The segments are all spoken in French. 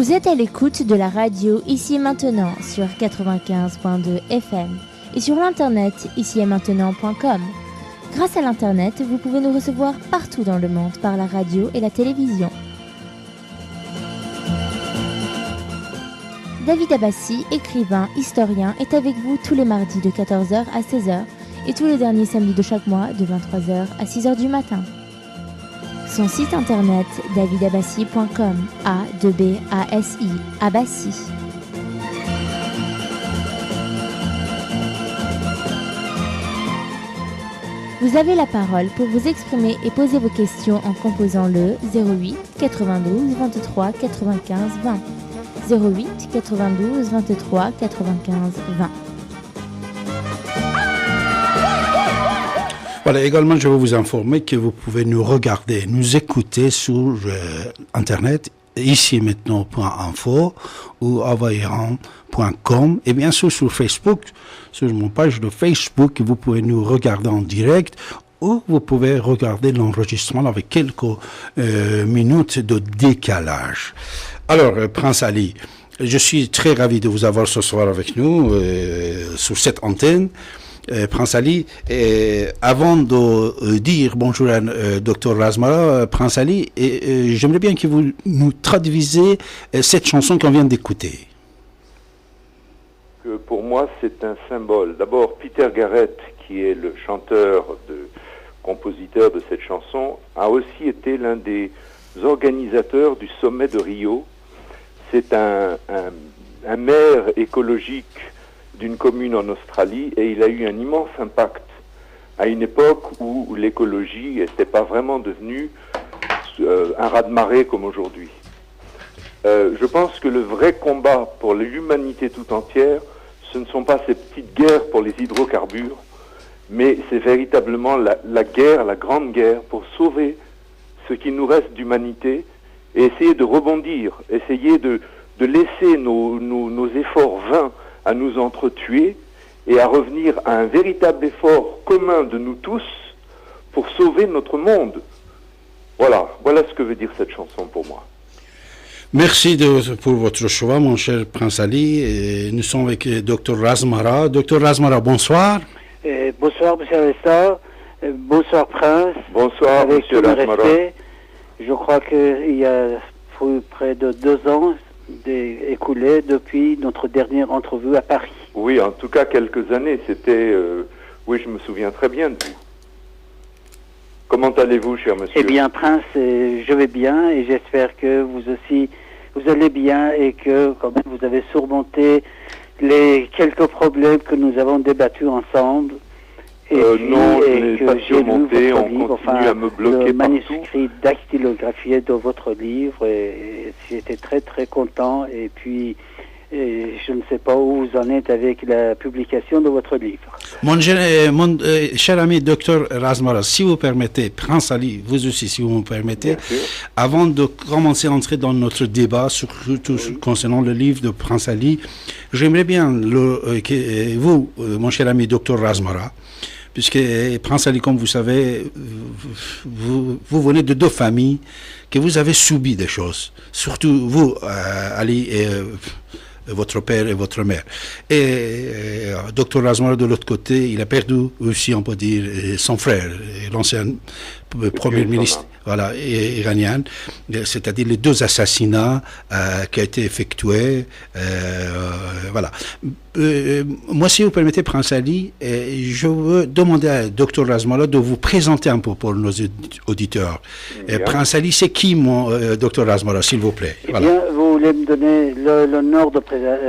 Vous êtes à l'écoute de la radio Ici et Maintenant sur 95.2 FM et sur l'internet icietmaintenant.com. Grâce à l'internet, vous pouvez nous recevoir partout dans le monde par la radio et la télévision. David Abbassi, écrivain, historien, est avec vous tous les mardis de 14h à 16h et tous les derniers samedis de chaque mois de 23h à 6h du matin. Son site internet davidabassi.com, A-2-B-A-S-I, Abbassi. Vous avez la parole pour vous exprimer et poser vos questions en composant le 08 92 23 95 20. 08 92 23 95 20. Voilà, également, je vais vous informer que vous pouvez nous regarder, nous écouter sur Internet, ici maintenant.info ou avairan.com et bien sûr sur Facebook, sur mon page de Facebook, vous pouvez nous regarder en direct ou vous pouvez regarder l'enregistrement avec quelques minutes de décalage. Alors, Prince Ali, je suis très ravi de vous avoir ce soir avec nous sur cette antenne. Prince Ali, avant de dire bonjour à Dr Razmara, Prince Ali, j'aimerais bien que vous nous traduisiez cette chanson qu'on vient d'écouter. Pour moi, c'est un symbole. D'abord, Peter Garrett, qui est le chanteur, compositeur de cette chanson, a aussi été l'un des organisateurs du sommet de Rio. C'est un maire écologique d'une commune en Australie et il a eu un immense impact à une époque où l'écologie n'était pas vraiment devenue un raz-de-marée comme aujourd'hui. Je pense que le vrai combat pour l'humanité tout entière, ce ne sont pas ces petites guerres pour les hydrocarbures, mais c'est véritablement la guerre, la grande guerre pour sauver ce qui nous reste d'humanité et essayer de rebondir, essayer de laisser nos efforts vains à nous entretuer et à revenir à un véritable effort commun de nous tous pour sauver notre monde. Voilà ce que veut dire cette chanson pour moi. Merci pour votre choix, mon cher Prince Ali. Et nous sommes avec Dr Razmara. Dr Razmara, bonsoir. Bonsoir, monsieur Alesta. Bonsoir, Prince. Bonsoir, avec monsieur Razmara. Respect. Je crois qu'il y a près de 2 ans écoulés depuis notre dernière entrevue à Paris. Oui, en tout cas quelques années. C'était... oui, je me souviens très bien de vous. Comment allez-vous, cher monsieur? Eh bien, Prince, je vais bien et j'espère que vous aussi, vous allez bien et que quand même vous avez surmonté les quelques problèmes que nous avons débattus ensemble. Et non, je n'ai pas surmonté, on continue à me bloquer le partout. manuscrit dactylographié de votre livre et j'étais très très content et puis je ne sais pas où vous en êtes avec la publication de votre livre. Mon cher ami Dr Razmara, si vous permettez, Prince Ali, vous aussi si vous me permettez, avant de commencer à entrer dans notre débat, surtout concernant le livre de Prince Ali, j'aimerais bien que vous, mon cher ami Dr Razmara, puisque Prince Ali, comme vous savez, vous venez de 2 familles que vous avez subi des choses. Surtout vous, Ali, et votre père et votre mère. Et Dr Razmara, de l'autre côté, il a perdu aussi, on peut dire, son frère, l'ancien premier ministre iranien, c'est-à-dire les 2 assassinats qui ont été effectués. Voilà. Moi, si vous permettez, Prince Ali, je veux demander à Dr Razmara de vous présenter un peu pour nos auditeurs. Prince Ali, c'est qui, Dr Razmara, s'il vous plaît? Eh bien, vous voulez me donner l'honneur de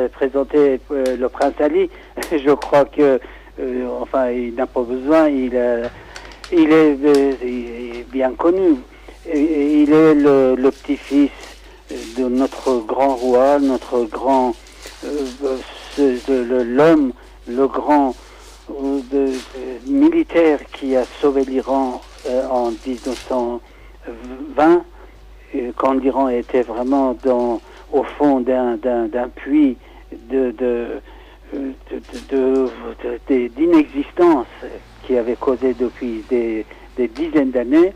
présenter le Prince Ali. Je crois que, enfin, il n'a pas besoin, il est bien connu. Il est le petit-fils de notre grand roi, notre grand... l'homme, le grand militaire qui a sauvé l'Iran en 1920, quand l'Iran était vraiment au fond d'un puits d'inexistence qui avait causé depuis des dizaines d'années.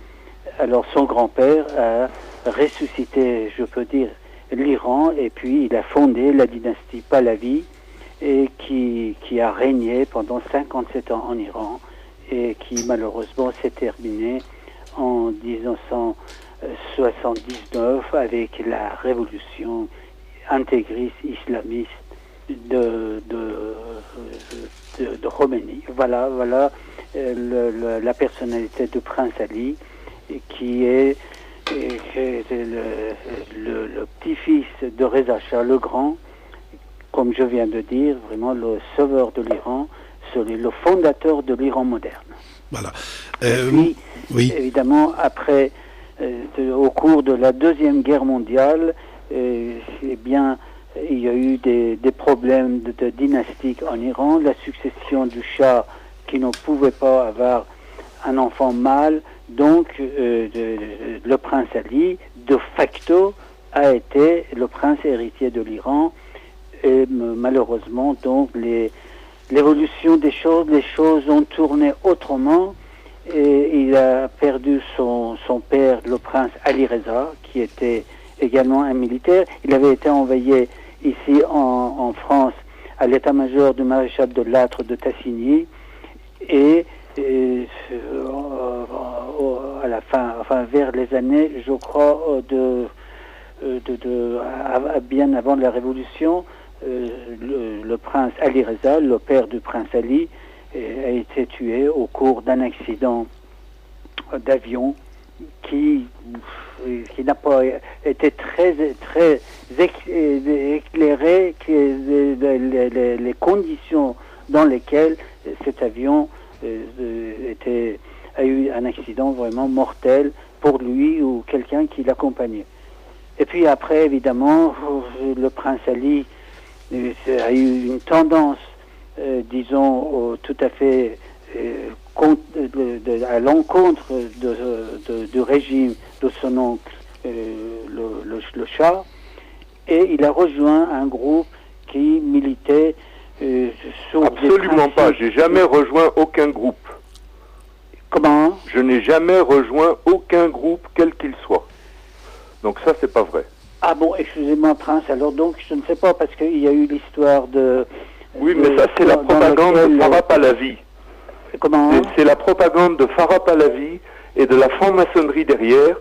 Alors son grand-père a ressuscité, je peux dire, l'Iran, et puis il a fondé la dynastie Pahlavi, et qui a régné pendant 57 ans en Iran, et qui malheureusement s'est terminée en 1979 avec la révolution intégriste islamiste de Khomeini. Voilà la personnalité de Prince Ali, qui est le petit-fils de Reza Shah le Grand, comme je viens de dire, vraiment le sauveur de l'Iran, le fondateur de l'Iran moderne. Voilà. Puis, oui. évidemment, après, au cours de la Deuxième Guerre mondiale, eh bien, il y a eu des problèmes de dynastique en Iran, la succession du Shah qui ne pouvait pas avoir un enfant mâle, donc le prince Ali, de facto, a été le prince héritier de l'Iran, et malheureusement, donc, l'évolution des choses, les choses ont tourné autrement, et il a perdu son père, le prince Ali Reza, qui était également un militaire. Il avait été envoyé ici en France à l'état-major du maréchal de Lattre de Tassigny, et à la fin, enfin vers les années, je crois, bien avant la Révolution, le prince Ali Reza, le père du prince Ali, a été tué au cours d'un accident d'avion qui n'a pas été très éclairé, les conditions dans lesquelles cet avion a eu un accident vraiment mortel pour lui ou quelqu'un qui l'accompagnait. Et puis après, évidemment, le prince Ali a eu une tendance, disons, tout à fait à l'encontre du régime de son oncle, le Shah, et il a rejoint un groupe qui militait sur Absolument pas, j'ai jamais rejoint aucun groupe. Comment? Je n'ai jamais rejoint aucun groupe, quel qu'il soit. Donc ça, c'est pas vrai. Ah bon, excusez-moi, Prince, alors donc, je ne sais pas, parce qu'il y a eu l'histoire de... Oui, mais ça, c'est la propagande de Farah Pahlavi. Comment? C'est la propagande de Farah Pahlavi et de la franc-maçonnerie derrière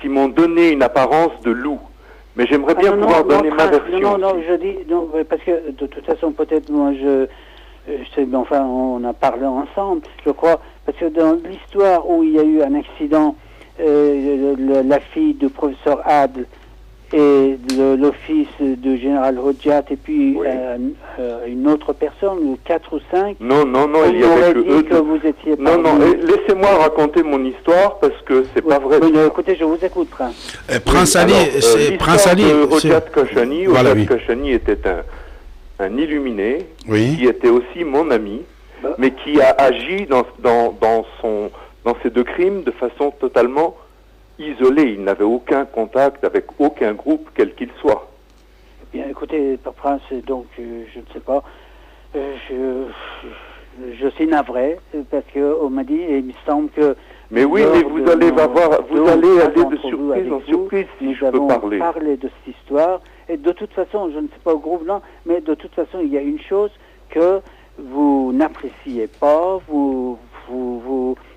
qui m'ont donné une apparence de loup. Mais j'aimerais bien pouvoir donner ma version. Non, je dis, non, parce que de toute façon, peut-être moi, je sais, mais enfin, on a parlé ensemble, je crois, parce que dans l'histoire où il y a eu un accident, la fille du professeur Adl et le fils du général Hodjat, et puis oui. une autre personne, 4 ou 5. Non, il y avait que eux. Que vous étiez non, laissez-moi raconter mon histoire parce que c'est pas vrai. Écoutez, je vous écoute, Prince. Prince Ali, c'est Prince Ali. Hodjat Kashani, voilà, oui. Kashani était un illuminé oui. qui était aussi mon ami, mais qui a agi dans ces deux crimes de façon totalement isolé, il n'avait aucun contact avec aucun groupe, quel qu'il soit. Bien, écoutez, Prince, donc, je ne sais pas, je suis navré, parce qu'on m'a dit, et il me semble que... Mais oui, mais vous allez aller de surprise en surprise si je peux parler. Nous avons parlé de cette histoire, et de toute façon, je ne sais pas au groupe, non, mais de toute façon, il y a une chose que vous n'appréciez pas, vous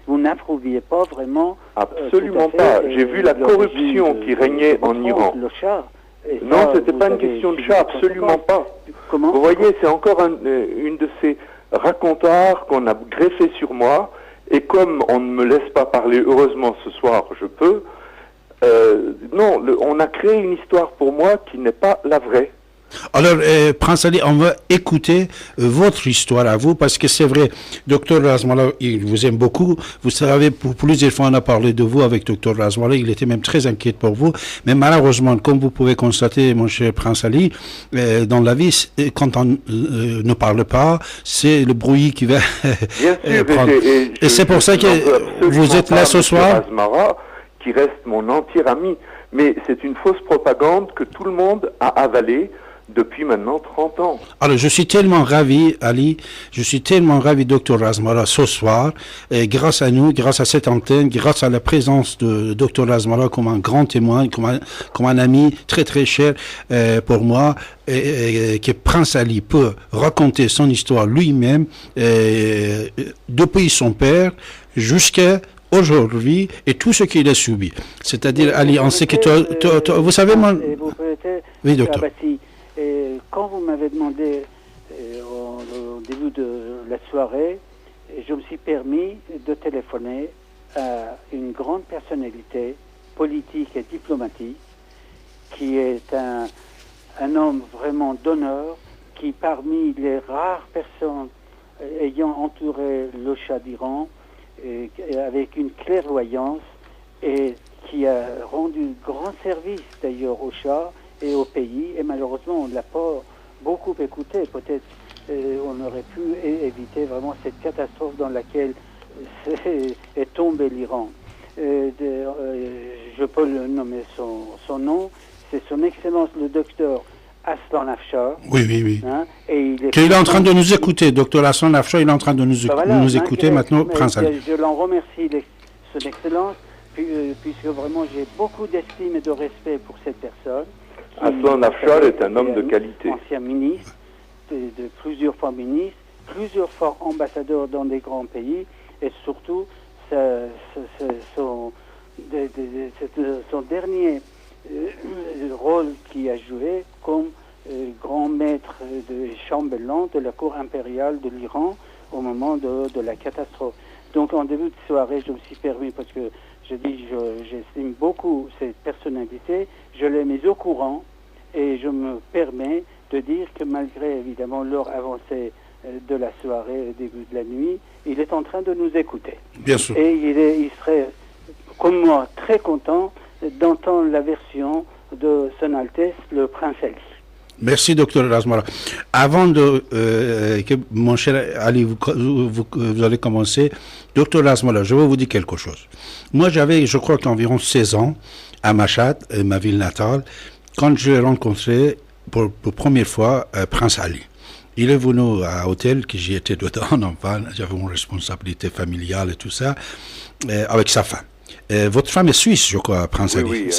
n'approuviez pas vraiment. Absolument pas. J'ai vu la corruption qui régnait en Iran. Le Shah. Non, c'était pas une question de Shah, absolument pas. Comment? Vous voyez, c'est encore une de ces racontards qu'on a greffé sur moi, et comme on ne me laisse pas parler, heureusement ce soir, je peux. On a créé une histoire pour moi qui n'est pas la vraie. Alors, Prince Ali, on va écouter votre histoire à vous, parce que c'est vrai, Dr Razmallah, il vous aime beaucoup. Vous savez, pour plusieurs fois, on a parlé de vous avec Dr Razmallah, il était même très inquiet pour vous. Mais malheureusement, comme vous pouvez constater, mon cher Prince Ali, dans la vie, quand on ne parle pas, c'est le bruit qui va prendre. Et c'est pour ça que vous êtes là ce soir. Razmallah, qui reste mon entier ami, mais c'est une fausse propagande que tout le monde a avalée. depuis maintenant 30 ans. Alors, je suis tellement ravi, Ali, Dr Razmara, ce soir, et grâce à nous, grâce à cette antenne, grâce à la présence de Dr Razmara comme un grand témoin, comme un ami très très cher pour moi, que Prince Ali peut raconter son histoire lui-même, depuis son père jusqu'à aujourd'hui et tout ce qu'il a subi. C'est-à-dire, Ali, on sait que vous savez, moi... Oui, docteur. Quand vous m'avez demandé au début de la soirée, je me suis permis de téléphoner à une grande personnalité politique et diplomatique qui est un homme vraiment d'honneur, qui parmi les rares personnes ayant entouré le Shah d'Iran avec une clairvoyance et qui a rendu grand service d'ailleurs au Shah et au pays, et malheureusement on ne l'a pas beaucoup écouté. Peut-être on aurait pu éviter vraiment cette catastrophe dans laquelle est tombé l'Iran. Je peux le nommer son nom, c'est son Excellence le docteur Aslan Afshar. Oui. Hein, et il est en train de nous écouter, docteur Aslan Afshar, il est en train de nous écouter maintenant, Prince Ali. Je l'en remercie, son Excellence, puisque vraiment j'ai beaucoup d'estime et de respect pour cette personne. Aslan Afshar est un homme de qualité. Ancien ministre, de plusieurs fois ministre, plusieurs fois ambassadeur dans des grands pays, et surtout son dernier rôle qu'il a joué comme grand maître de chambellan de la cour impériale de l'Iran au moment de la catastrophe. Donc en début de soirée, je me suis permis, parce que j'estime beaucoup cette personnalité, je l'ai mise au courant et je me permets de dire que malgré évidemment l'heure avancée de la soirée, le début de la nuit, il est en train de nous écouter. Bien sûr. Et il serait, comme moi, très content d'entendre la version de Son Altesse, le Prince Ali. Merci, docteur Razmara. Avant que mon cher Ali, vous allez commencer, docteur Razmara, je vais vous dire quelque chose. Moi, j'avais, je crois qu'environ 16 ans, à Mashhad, ma ville natale, quand j'ai rencontré pour la première fois Prince Ali. Il est venu à l'hôtel, que j'y étais dedans, enfin, j'avais une responsabilité familiale et tout ça, avec sa femme. Votre femme est suisse, je crois, Prince Ali. Oui,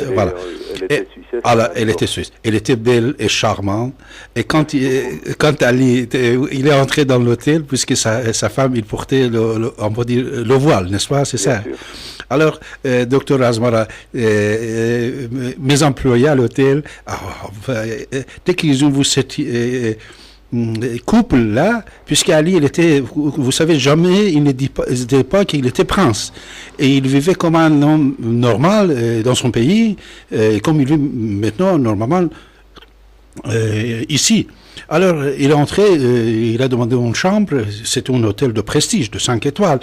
elle était suisse. Elle était suisse. Elle était belle et charmante. Et quand Ali il est entré dans l'hôtel, puisque sa femme, il portait on va dire, le voile, n'est-ce pas? C'est ça. Sûr. Alors, docteur Razmara, mes employés à l'hôtel, dès qu'ils ont vu cette couple-là, puisqu'Ali, il était, vous savez, jamais il ne disait pas qu'il était prince. Et il vivait comme un homme normal dans son pays, comme il vit maintenant normalement ici. Alors, il est entré, il a demandé une chambre, c'était un hôtel de prestige, de 5 étoiles.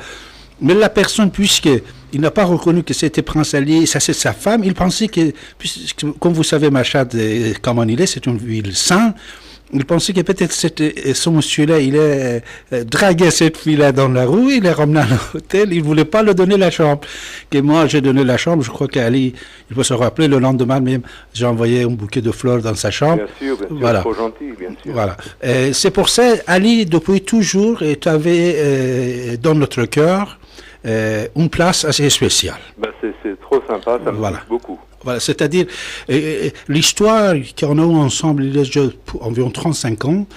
Mais la personne, puisqu'il n'a pas reconnu que c'était Prince Ali, ça c'est sa femme, il pensait que, comme vous savez, Mashhad, comment il est, c'est une ville sainte. Il pensait que peut-être ce monsieur-là, il a dragué cette fille-là dans la rue, il l'a ramené à l'hôtel, il ne voulait pas lui donner la chambre. Que moi, j'ai donné la chambre, je crois qu'Ali, il peut se rappeler, le lendemain même, j'ai envoyé un bouquet de fleurs dans sa chambre. Bien sûr, voilà. Trop gentil, bien sûr. Voilà. C'est pour ça, Ali, depuis toujours, avait dans notre cœur une place assez spéciale. C'est trop sympa, ça me touche beaucoup. Voilà, c'est-à-dire, l'histoire qu'on a eue ensemble, il y a déjà environ 35 ans,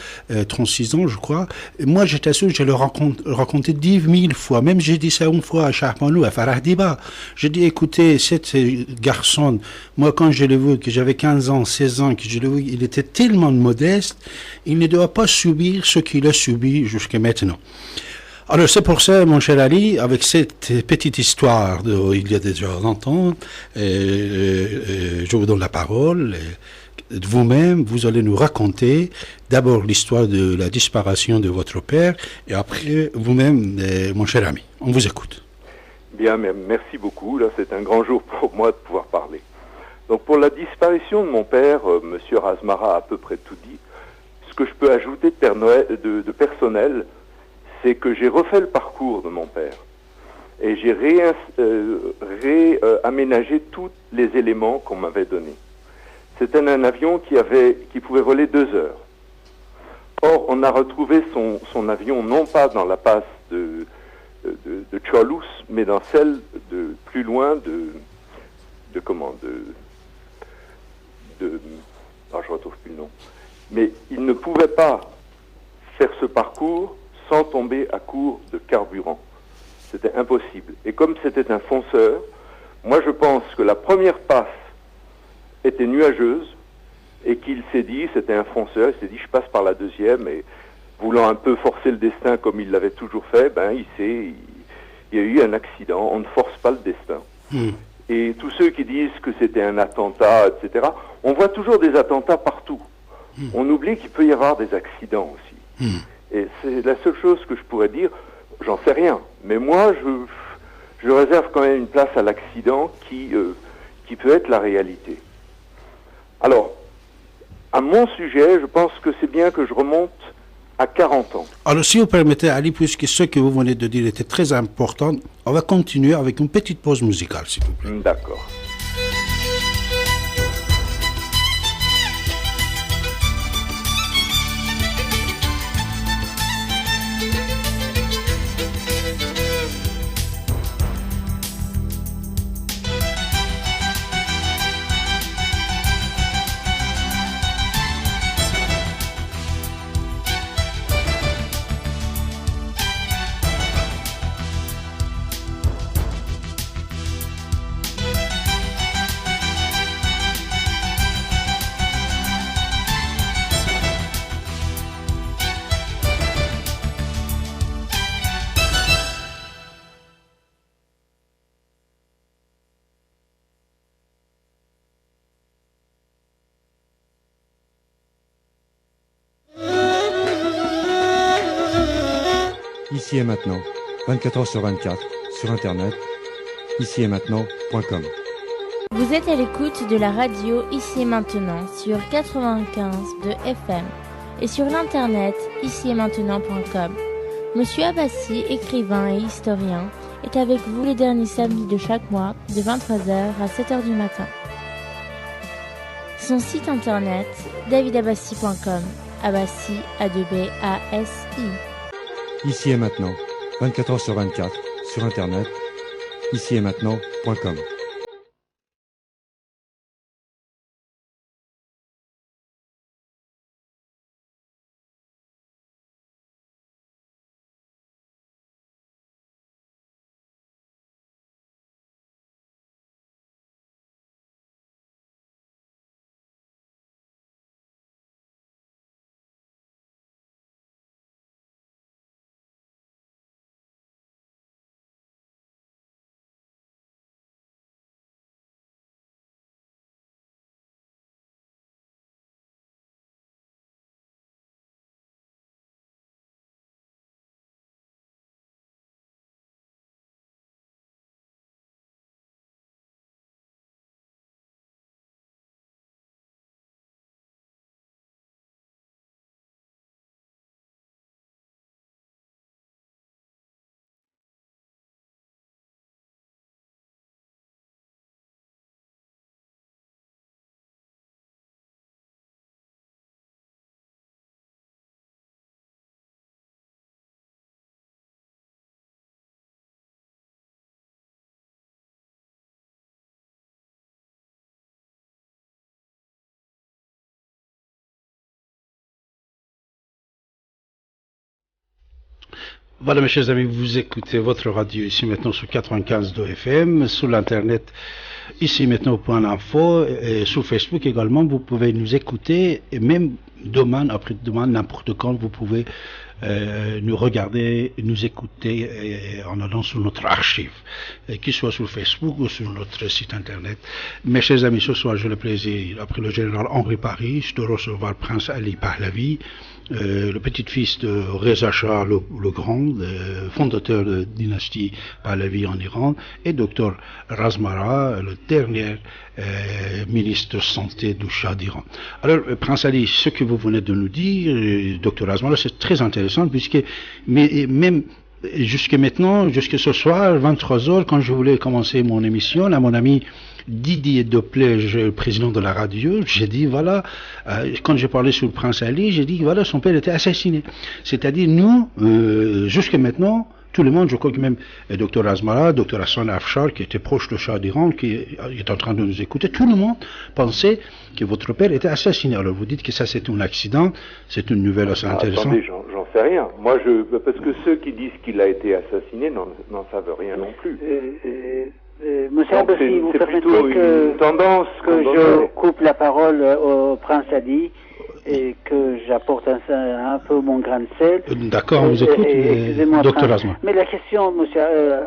36 ans, je crois. Et moi, j'étais sûr, je l'ai raconté 10 000 fois. Même j'ai dit ça une fois à Charpanou, à Farah Diba. J'ai dit, écoutez, cet garçon, moi, quand je l'ai vu, que j'avais 15 ans, 16 ans, que je l'ai vu, il était tellement modeste, il ne doit pas subir ce qu'il a subi jusqu'à maintenant. Alors, c'est pour ça, mon cher Ali, avec cette petite histoire il y a déjà longtemps, je vous donne la parole. Vous-même, vous allez nous raconter d'abord l'histoire de la disparition de votre père, et après, vous-même, mon cher ami. On vous écoute. Bien, merci beaucoup. Là, c'est un grand jour pour moi de pouvoir parler. Donc, pour la disparition de mon père, Monsieur Razmara a à peu près tout dit. Ce que je peux ajouter de personnel, c'est que j'ai refait le parcours de mon père et j'ai réaménagé tous les éléments qu'on m'avait donnés. C'était un avion qui pouvait voler 2 heures. Or, on a retrouvé son avion non pas dans la passe de Choulous, mais dans celle de plus loin je retrouve plus le nom. Mais il ne pouvait pas faire ce parcours sans tomber à court de carburant. C'était impossible. Et comme c'était un fonceur, moi je pense que la première passe était nuageuse et qu'il s'est dit, c'était un fonceur, il s'est dit je passe par la deuxième et voulant un peu forcer le destin comme il l'avait toujours fait, il y a eu un accident, on ne force pas le destin. Et tous ceux qui disent que c'était un attentat, etc., on voit toujours des attentats partout. On oublie qu'il peut y avoir des accidents aussi. Et c'est la seule chose que je pourrais dire, j'en sais rien. Mais moi, je réserve quand même une place à l'accident qui peut être la réalité. Alors, à mon sujet, je pense que c'est bien que je remonte à 40 ans. Alors, si vous permettez, Ali, puisque ce que vous venez de dire était très important, on va continuer avec une petite pause musicale, s'il vous plaît. D'accord. Ici et maintenant, 24 heures sur 24, sur Internet, ici et maintenant.com. Vous êtes à l'écoute de la radio Ici et Maintenant sur 95 de FM et sur l'internet ici et maintenant.com. Monsieur Abbassi, écrivain et historien, est avec vous les derniers samedis de chaque mois de 23h à 7h du matin. Son site internet davidabassi.com, Abbassi A2B-A-S-I. Ici et maintenant, 24 heures sur 24, sur Internet, ici et maintenant.com. Voilà, mes chers amis, vous écoutez votre radio ici maintenant sur 95 de FM, sur l'internet ici maintenant.info et sur Facebook également. Vous pouvez nous écouter et même demain, après-demain, n'importe quand, vous pouvez nous regarder, nous écouter en allant sur notre archive, qu'il soit sur Facebook ou sur notre site internet. Mes chers amis, ce soir, j'ai le plaisir, après le général Henri Paris, de recevoir Prince Ali Pahlavi, le petit-fils de Reza Shah le Grand, le fondateur de la dynastie Pahlavi en Iran, et Dr Razmara, le dernier ministre de santé du Shah d'Iran. Alors, Prince Ali, ce que vous venez de nous dire, Dr Razmara, c'est très intéressant, puisque même jusqu'à maintenant, jusqu'à ce soir, 23h, quand je voulais commencer mon émission, là, mon ami Didier Doppler, le président de la radio, j'ai dit, voilà, quand j'ai parlé sur le prince Ali, j'ai dit, voilà, son père était assassiné. C'est-à-dire, nous, jusqu'à maintenant, tout le monde, je crois que même Dr Asmara, Dr Hassan Afshar, qui était proche de Shah d'Iran, qui est en train de nous écouter, tout le monde pensait que votre père était assassiné. Alors vous dites que ça c'est un accident, c'est une nouvelle assez intéressante. Attendez, j'en sais rien. Moi, parce que ceux qui disent qu'il a été assassiné n'en savent rien non plus. Monsieur Abbassi, vous permettez une tendance que je coupe la parole au prince Ali et que j'apporte un peu mon grain de sel. D'accord, on vous écoute, Dr Asma. Mais la question, monsieur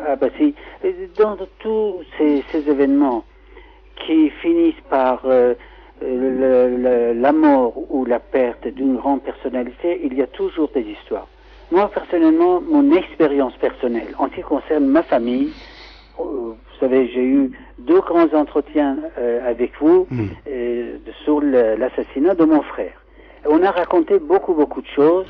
Abbassi, dans tous ces événements qui finissent par la mort ou la perte d'une grande personnalité, il y a toujours des histoires. Moi, personnellement, mon expérience personnelle, en ce qui concerne ma famille, vous savez, j'ai eu 2 grands entretiens avec vous sur l'assassinat de mon frère. On a raconté beaucoup de choses,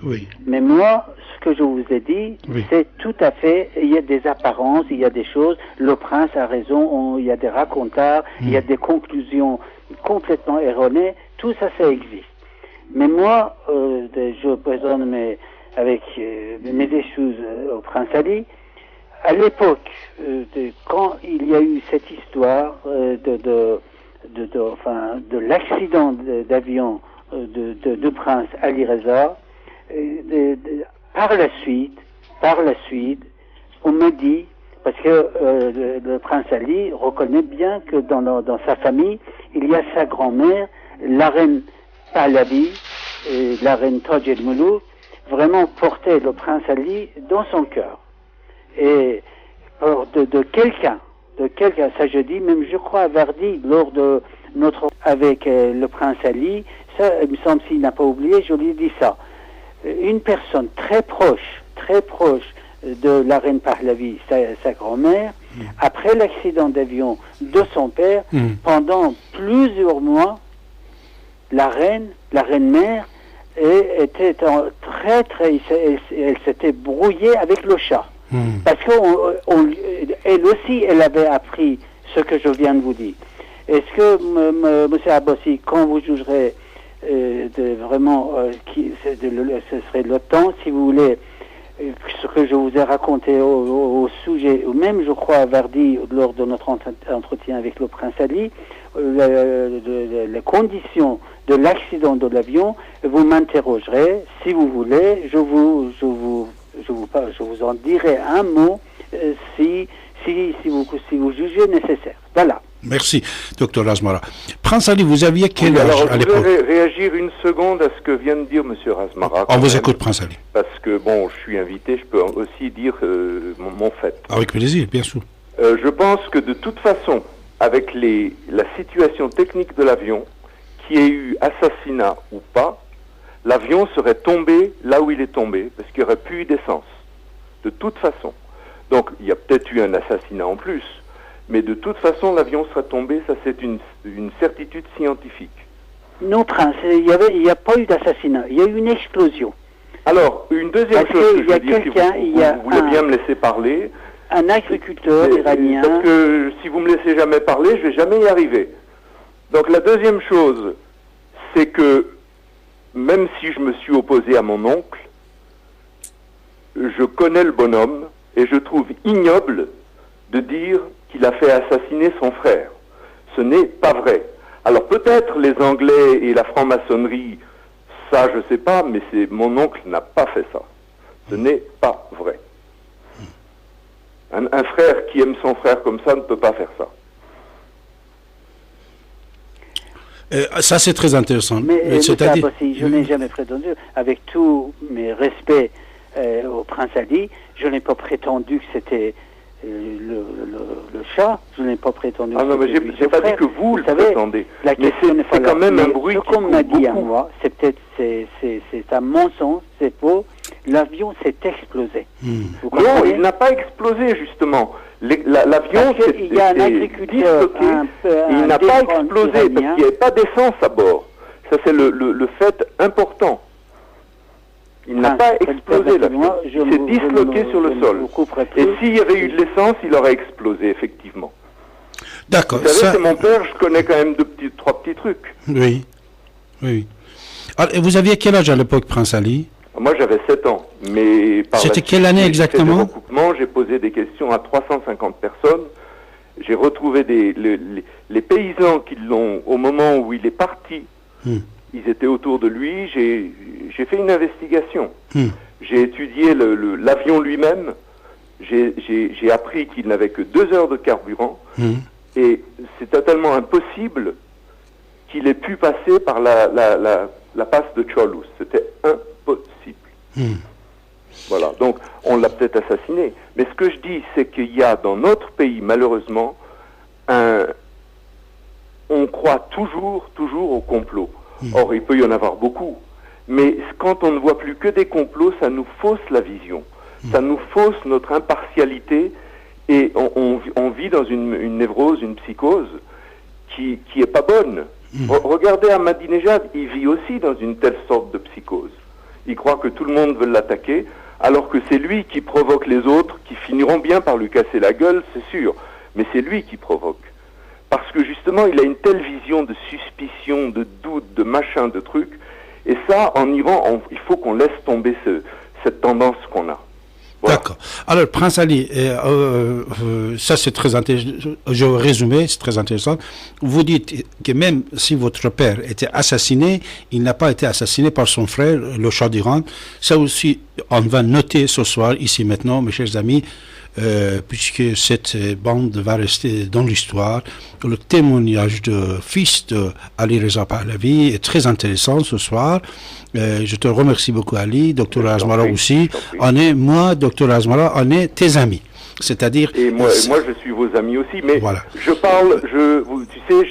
mais moi, ce que je vous ai dit, c'est tout à fait, il y a des apparences, il y a des choses, le prince a raison, il y a des racontards, il y a des conclusions complètement erronées, tout ça, ça existe. Mais moi, je présente avec mes excuses au prince Ali, à l'époque, quand il y a eu cette histoire de l'accident d'avion de prince Ali Reza, par la suite, on me dit, parce que le prince Ali reconnaît bien que dans sa famille, il y a sa grand-mère, la reine Pahlavi, la reine Taj el-Muluk, vraiment portait le prince Ali dans son cœur. Et de quelqu'un, ça je dis, même je crois avoir dit lors de notre avec le prince Ali, ça il me semble s'il n'a pas oublié, je lui ai dit ça. Une personne très proche de la reine Pahlavi, sa grand-mère, après l'accident d'avion de son père, pendant plusieurs mois, la reine mère était elle s'était brouillée avec le chat. Parce qu'elle aussi, elle avait appris ce que je viens de vous dire. Est-ce que, monsieur Abbassi, quand vous jugerez vraiment, ce serait le temps, si vous voulez, ce que je vous ai raconté au sujet, ou même, je crois, avoir dit lors de notre entretien avec le prince Ali, les conditions de l'accident de l'avion, vous m'interrogerez, si vous voulez, je vous en dirai un mot si vous jugez nécessaire. Voilà. Merci, Dr Asmara. Prince Ali, vous aviez quel âge à l'époque? Je voudrais réagir une seconde à ce que vient de dire M. Asmara. On vous écoute, Prince Ali. Parce que, bon, je suis invité, je peux aussi dire mon fait. Avec plaisir, bien sûr. Je pense que de toute façon, avec la situation technique de l'avion, qu'il y ait eu assassinat ou pas, l'avion serait tombé là où il est tombé, parce qu'il n'y aurait plus eu d'essence. De toute façon. Donc, il y a peut-être eu un assassinat en plus, mais de toute façon, l'avion serait tombé, ça c'est une certitude scientifique. Non, Prince, il n'y a pas eu d'assassinat, il y a eu une explosion. Alors, une deuxième chose que je veux dire, si vous voulez bien me laisser parler. Un agriculteur iranien... Parce que si vous me laissez jamais parler, je vais jamais y arriver. Donc la deuxième chose, c'est que même si je me suis opposé à mon oncle, je connais le bonhomme et je trouve ignoble de dire qu'il a fait assassiner son frère. Ce n'est pas vrai. Alors peut-être les Anglais et la franc-maçonnerie, ça je sais pas, mais mon oncle n'a pas fait ça. Ce n'est pas vrai. Un frère qui aime son frère comme ça ne peut pas faire ça. Ça, c'est très intéressant. Mais je n'ai jamais prétendu, avec tous mes respects au prince Ali, je n'ai pas prétendu que c'était le chat, je n'ai pas prétendu que c'était le frère. J'ai pas dit que vous le prétendez. La question n'est pas là. C'est quand même un bruit ce qu'on m'a dit à moi, c'est peut-être, c'est un mensonge, c'est faux. L'avion s'est explosé. Non, il n'a pas explosé, justement. L'avion il y a un agriculteur, il n'a pas explosé parce qu'il n'y avait pas d'essence à bord. Ça, c'est le fait important. Il n'a pas explosé l'avion. Il s'est disloqué sur le sol. Et s'il y avait eu de l'essence, il aurait explosé, effectivement. D'accord. Vous savez, c'est mon père, je connais quand même trois petits trucs. Oui. Oui. Alors, et vous aviez quel âge à l'époque, Prince Ali? Moi, j'avais 7 ans. Mais c'était quelle année exactement? J'ai posé des questions à 350 personnes. J'ai retrouvé les paysans qui l'ont, au moment où il est parti, ils étaient autour de lui. J'ai fait une investigation. J'ai étudié l'avion lui-même. J'ai appris qu'il n'avait que 2 heures de carburant. Et c'est totalement impossible qu'il ait pu passer par la passe de Cholus. C'était impossible. Voilà, donc on l'a peut-être assassiné. Mais ce que je dis, c'est qu'il y a dans notre pays, malheureusement, on croit toujours au complot. Or, il peut y en avoir beaucoup. Mais quand on ne voit plus que des complots, ça nous fausse la vision. Ça nous fausse notre impartialité et on vit dans une névrose, une psychose qui est pas bonne. Regardez Ahmadinejad, il vit aussi dans une telle sorte de psychose. Il croit que tout le monde veut l'attaquer, alors que c'est lui qui provoque les autres, qui finiront bien par lui casser la gueule, c'est sûr. Mais c'est lui qui provoque. Parce que justement, il a une telle vision de suspicion, de doute, de machin, de trucs. Et ça, en Iran, il faut qu'on laisse tomber cette tendance qu'on a. Voilà. D'accord. Alors, Prince Ali, ça c'est très intéressant. Je vais résumer, c'est très intéressant. Vous dites que même si votre père était assassiné, il n'a pas été assassiné par son frère, le Shah d'Iran. Ça aussi, on va noter ce soir, ici maintenant, mes chers amis, puisque cette bande va rester dans l'histoire. Le témoignage de fils de Ali Reza Pahlavi est très intéressant ce soir. Je te remercie beaucoup, Ali. Docteur Razmara aussi. Moi, Docteur Razmara, on est tes amis. C'est-à-dire... Et moi, je suis vos amis aussi. Mais voilà. Tu sais,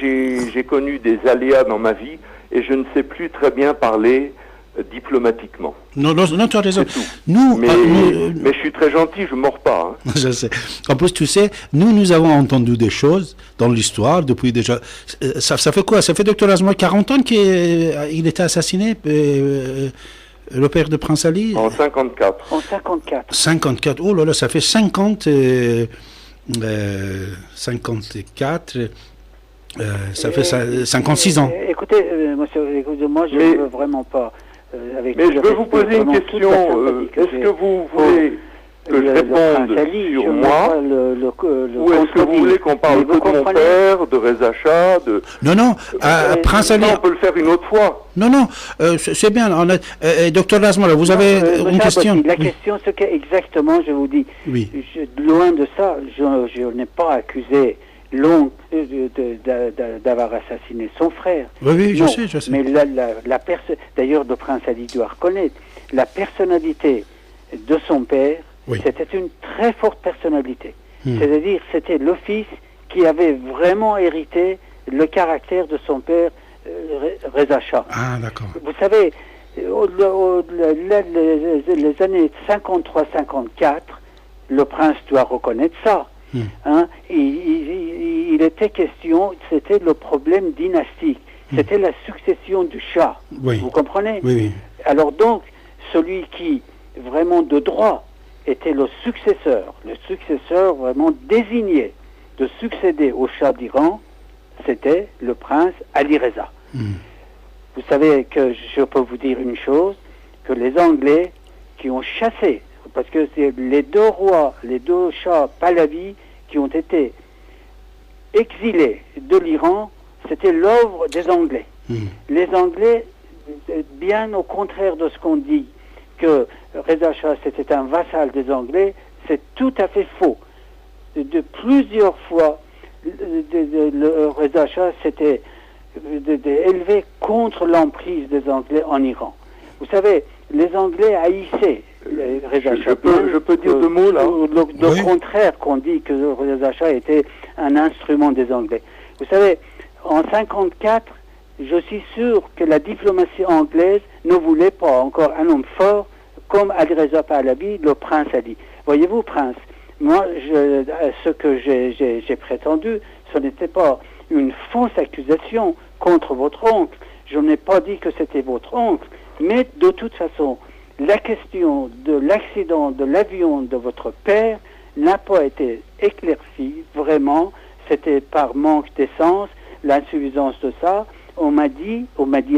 j'ai connu des aléas dans ma vie et je ne sais plus très bien parler diplomatiquement. Non, tu as raison. Mais je suis très gentil, je ne mords pas. Hein. Je sais. En plus, tu sais, nous avons entendu des choses dans l'histoire depuis déjà... Ça fait quoi? Ça fait, Docteur Razmara, 40 ans qu'il était assassiné, le père de Prince Ali? En 54. En 54. 54. Oh là là, ça fait 54... ça fait 56 ans. Écoutez, monsieur, moi je ne veux vraiment pas... mais je veux vous poser une question. Est-ce que vous voulez que je réponde sur moi ou est-ce que vous voulez qu'on parle que de mon père, de Reza Shah, de... Non, Prince Ali... on peut le faire une autre fois. Non, c'est bien. Docteur Razmara, vous avez une question? La question, c'est qu'exactement, je vous dis, loin de ça, je n'ai pas accusé Long d'avoir assassiné son frère. Oui, je sais. Mais d'ailleurs, le Prince Ali doit reconnaître, la personnalité de son père, c'était une très forte personnalité. C'est-à-dire, c'était le fils qui avait vraiment hérité le caractère de son père, Reza Shah. Ah, d'accord. Vous savez, les années 53-54, le prince doit reconnaître ça. Il était question, c'était le problème dynastique, c'était la succession du Shah. Vous comprenez? Oui. Alors donc, celui qui, vraiment de droit, était le successeur vraiment désigné de succéder au Shah d'Iran, c'était le prince Ali Reza. Vous savez que je peux vous dire une chose, que les Anglais qui ont chassé, parce que c'est les deux rois, les deux Shahs Pahlavi qui ont été exilés de l'Iran, c'était l'œuvre des Anglais. Les Anglais, bien au contraire de ce qu'on dit, que Reza Shah c'était un vassal des Anglais, c'est tout à fait faux. De plusieurs fois, le Reza Shah s'était élevé contre l'emprise des Anglais en Iran. Vous savez, les Anglais haïssaient Reza Shah. Je peux dire deux mots là. Le contraire qu'on dit que Reza Shah était un instrument des Anglais. Vous savez, en 54, je suis sûr que la diplomatie anglaise ne voulait pas encore un homme fort comme Ali Reza Pahlavi, le prince Ali. Voyez-vous, prince, moi, ce que j'ai prétendu, ce n'était pas une fausse accusation contre votre oncle. Je n'ai pas dit que c'était votre oncle, mais de toute façon, la question de l'accident de l'avion de votre père n'a pas été éclaircie, vraiment. C'était par manque d'essence, l'insuffisance de ça. On m'a dit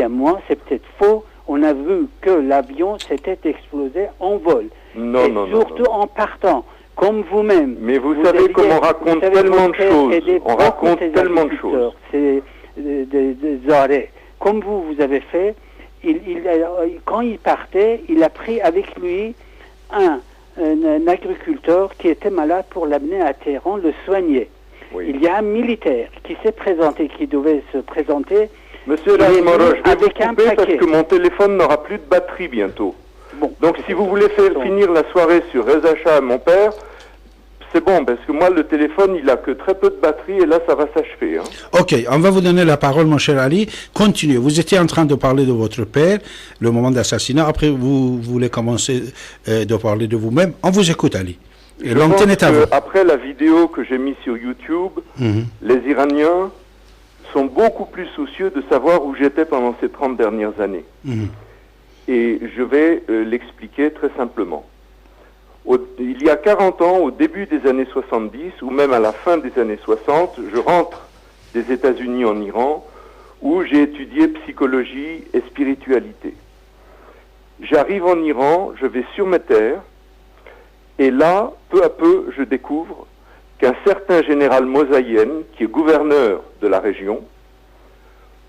à moi, c'est peut-être faux, on a vu que l'avion s'était explosé en vol. Non, et non, surtout non. en partant, comme vous-même. Mais vous savez comment on raconte tellement de choses. On raconte tellement de choses. C'est des arrêts. Comme vous avez fait, quand il partait, il a pris avec lui un agriculteur qui était malade pour l'amener à Téhéran, le soigner. Oui. Il y a un militaire qui s'est présenté, qui devait se présenter. Monsieur Razmorov, je vais vous avec un couper parce paquet. que mon téléphone n'aura plus de batterie bientôt. Bon. Donc si vous voulez finir la soirée sur Reza Shah et mon père, c'est bon, parce que moi le téléphone il a que très peu de batterie et là ça va s'achever. Hein. Ok, on va vous donner la parole, mon cher Ali. Continuez. Vous étiez en train de parler de votre père, le moment d'assassinat. Après, vous voulez commencer de parler de vous-même. On vous écoute, Ali. Et l'antenne est à vous. Après la vidéo que j'ai mise sur YouTube, les Iraniens sont beaucoup plus soucieux de savoir où j'étais pendant ces 30 dernières années. Et je vais l'expliquer très simplement. Il y a 40 ans, au début des années 70, ou même à la fin des années 60, je rentre des États-Unis en Iran, où j'ai étudié psychologie et spiritualité. J'arrive en Iran, je vais sur mes terres, et là, peu à peu, je découvre qu'un certain général Mosaïen, qui est gouverneur de la région,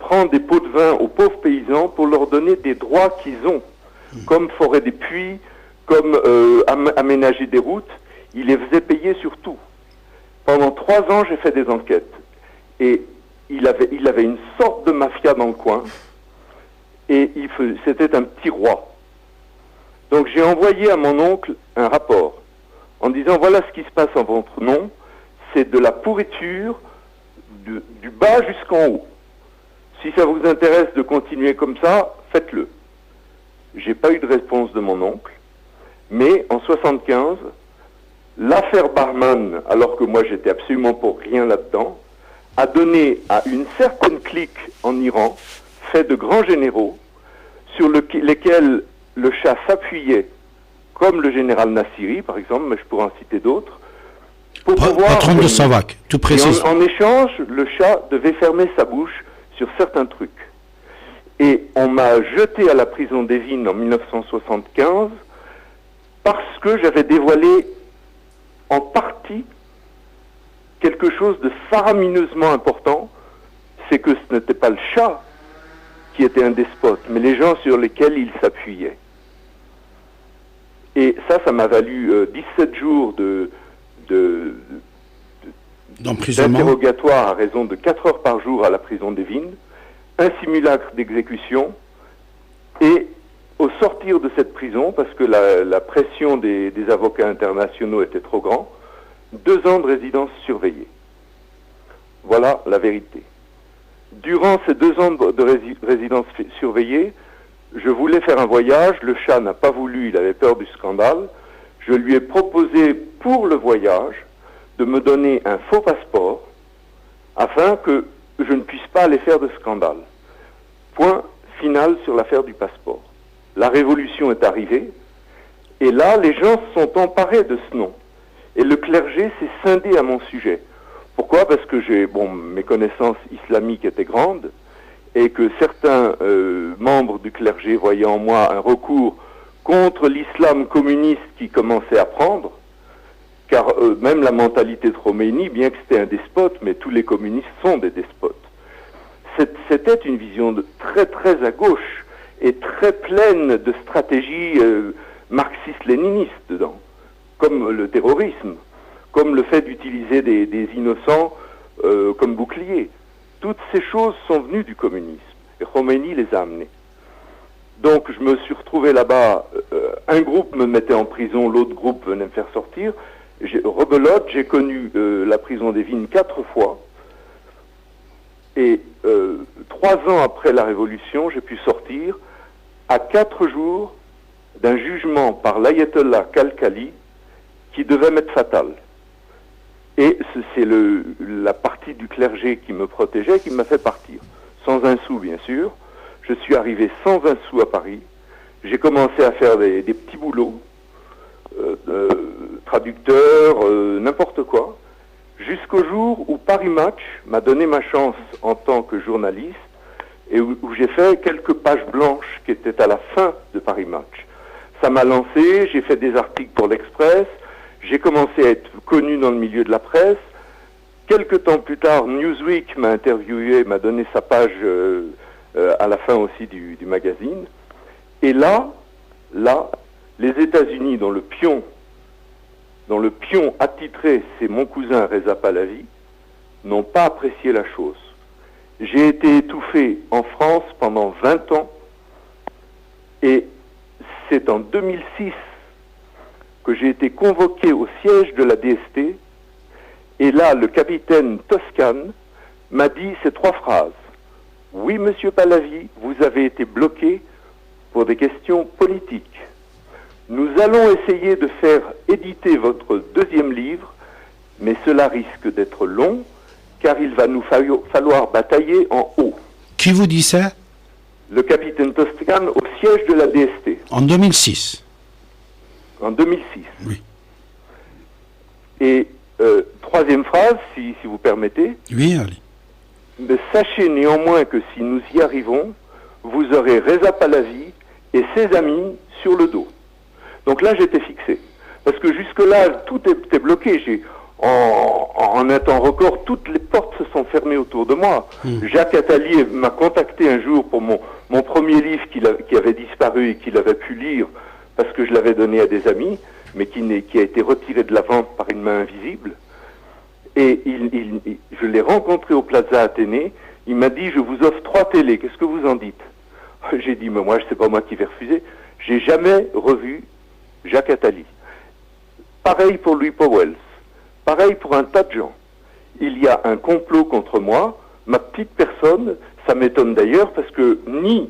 prend des pots de vin aux pauvres paysans pour leur donner des droits qu'ils ont, comme forer des puits, comme aménager des routes. Il les faisait payer sur tout. Pendant 3 ans, j'ai fait des enquêtes. Et il avait une sorte de mafia dans le coin. Et c'était un petit roi. Donc j'ai envoyé à mon oncle un rapport en disant voilà ce qui se passe en votre nom, c'est de la pourriture du bas jusqu'en haut. Si ça vous intéresse de continuer comme ça, faites-le. J'ai pas eu de réponse de mon oncle, mais en 75, l'affaire Barman, alors que moi j'étais absolument pour rien là-dedans, a donné à une certaine clique en Iran, fait de grands généraux, sur lesquels le Shah s'appuyait, comme le général Nassiri, par exemple, mais je pourrais en citer d'autres, pour pouvoir... Patron de Savak, tout précis. En échange, le Shah devait fermer sa bouche sur certains trucs. Et on m'a jeté à la prison d'Evin en 1975 parce que j'avais dévoilé en partie quelque chose de faramineusement important, c'est que ce n'était pas le Shah qui était un despote, mais les gens sur lesquels il s'appuyait. Et ça m'a valu 17 jours d'interrogatoire à raison de 4 heures par jour à la prison d'Evin, un simulacre d'exécution, et au sortir de cette prison, parce que la pression des avocats internationaux était trop grande, 2 ans de résidence surveillée. Voilà la vérité. Durant ces 2 ans de résidence surveillée, je voulais faire un voyage, le Shah n'a pas voulu, il avait peur du scandale. Je lui ai proposé pour le voyage de me donner un faux passeport afin que je ne puisse pas aller faire de scandale. Point final sur l'affaire du passeport. La révolution est arrivée et là les gens se sont emparés de ce nom. Et le clergé s'est scindé à mon sujet. Pourquoi? Parce que mes connaissances islamiques étaient grandes et que certains membres du clergé voyaient en moi un recours contre l'islam communiste qui commençait à prendre, car même la mentalité de Khomeini, bien que c'était un despote, mais tous les communistes sont des despotes. C'était une vision très très à gauche et très pleine de stratégies marxistes-léninistes dedans, comme le terrorisme, comme le fait d'utiliser des innocents comme boucliers. Toutes ces choses sont venues du communisme et Khomeini les a amenées. Donc je me suis retrouvé là-bas, un groupe me mettait en prison, l'autre groupe venait me faire sortir. Rebelote, j'ai connu la prison d'Evin 4 fois. Et 3 ans après la Révolution, j'ai pu sortir à 4 jours d'un jugement par l'ayatollah Khalkhali qui devait m'être fatal. Et c'est la partie du clergé qui me protégeait qui m'a fait partir. Sans un sou, bien sûr. Je suis arrivé sans un sou à Paris. j'ai commencé à faire des petits boulots, traducteur, n'importe quoi, jusqu'au jour où Paris Match m'a donné ma chance en tant que journaliste et où j'ai fait quelques pages blanches qui étaient à la fin de Paris Match. Ça m'a lancé, j'ai fait des articles pour l'Express, j'ai commencé à être connu dans le milieu de la presse. Quelque temps plus tard, Newsweek m'a interviewé, m'a donné sa page à la fin aussi du magazine. Et là, les États-Unis, dont le pion attitré, c'est mon cousin Reza Pahlavi, n'ont pas apprécié la chose. J'ai été étouffé en France pendant 20 ans et c'est en 2006 que j'ai été convoqué au siège de la DST et là, le capitaine Toscane m'a dit ces 3 phrases. Oui, monsieur Pahlavi, vous avez été bloqué pour des questions politiques. Nous allons essayer de faire éditer votre 2e livre, mais cela risque d'être long, car il va nous falloir batailler en haut. Qui vous dit ça? Le capitaine Toscane au siège de la DST. En 2006. En 2006. Oui. Et 3e phrase, si vous permettez. Oui, allez. Mais sachez néanmoins que si nous y arrivons, vous aurez Reza Pahlavi et ses amis sur le dos. Donc là, j'étais fixé. Parce que jusque-là, tout était bloqué. En un temps record, toutes les portes se sont fermées autour de moi. Jacques Attali m'a contacté un jour pour mon premier livre qui avait disparu et qu'il avait pu lire parce que je l'avais donné à des amis, mais qui a été retiré de la vente par une main invisible. Et je l'ai rencontré au Plaza Athénée. Il m'a dit, je vous offre 3 télés, qu'est-ce que vous en dites? J'ai dit, mais moi, c'est pas moi qui vais refuser. J'ai jamais revu Jacques Attali. Pareil pour Louis Pauwels. Pareil pour un tas de gens. Il y a un complot contre moi. Ma petite personne, ça m'étonne d'ailleurs parce que ni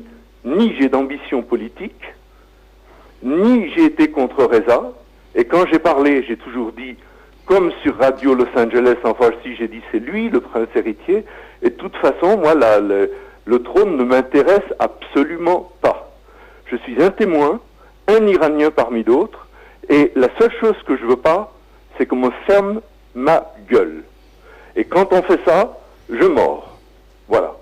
j'ai d'ambition politique, ni j'ai été contre Reza. Et quand j'ai parlé, j'ai toujours dit, comme sur Radio Los Angeles en Farsi, j'ai dit c'est lui le prince héritier. Et de toute façon, moi, le trône ne m'intéresse absolument pas. Je suis un témoin, un Iranien parmi d'autres, et la seule chose que je veux pas, c'est qu'on me ferme ma gueule. Et quand on fait ça, je mords. Voilà.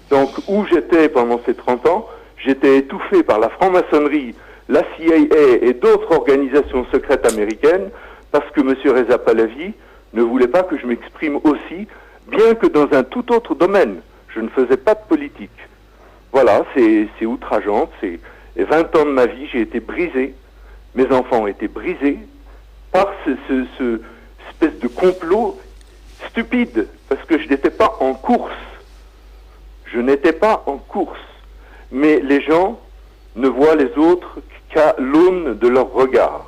Donc, où j'étais pendant ces 30 ans, j'étais étouffé par la franc-maçonnerie, la CIA et d'autres organisations secrètes américaines, parce que M. Reza Pahlavi ne voulait pas que je m'exprime aussi, bien que dans un tout autre domaine. Je ne faisais pas de politique. Voilà, c'est outrageant. Et 20 ans de ma vie, j'ai été brisé. Mes enfants ont été brisés par ce espèce de complot stupide, parce que je n'étais pas en course. Je n'étais pas en course. Mais les gens ne voient les autres qu'à l'aune de leur regard.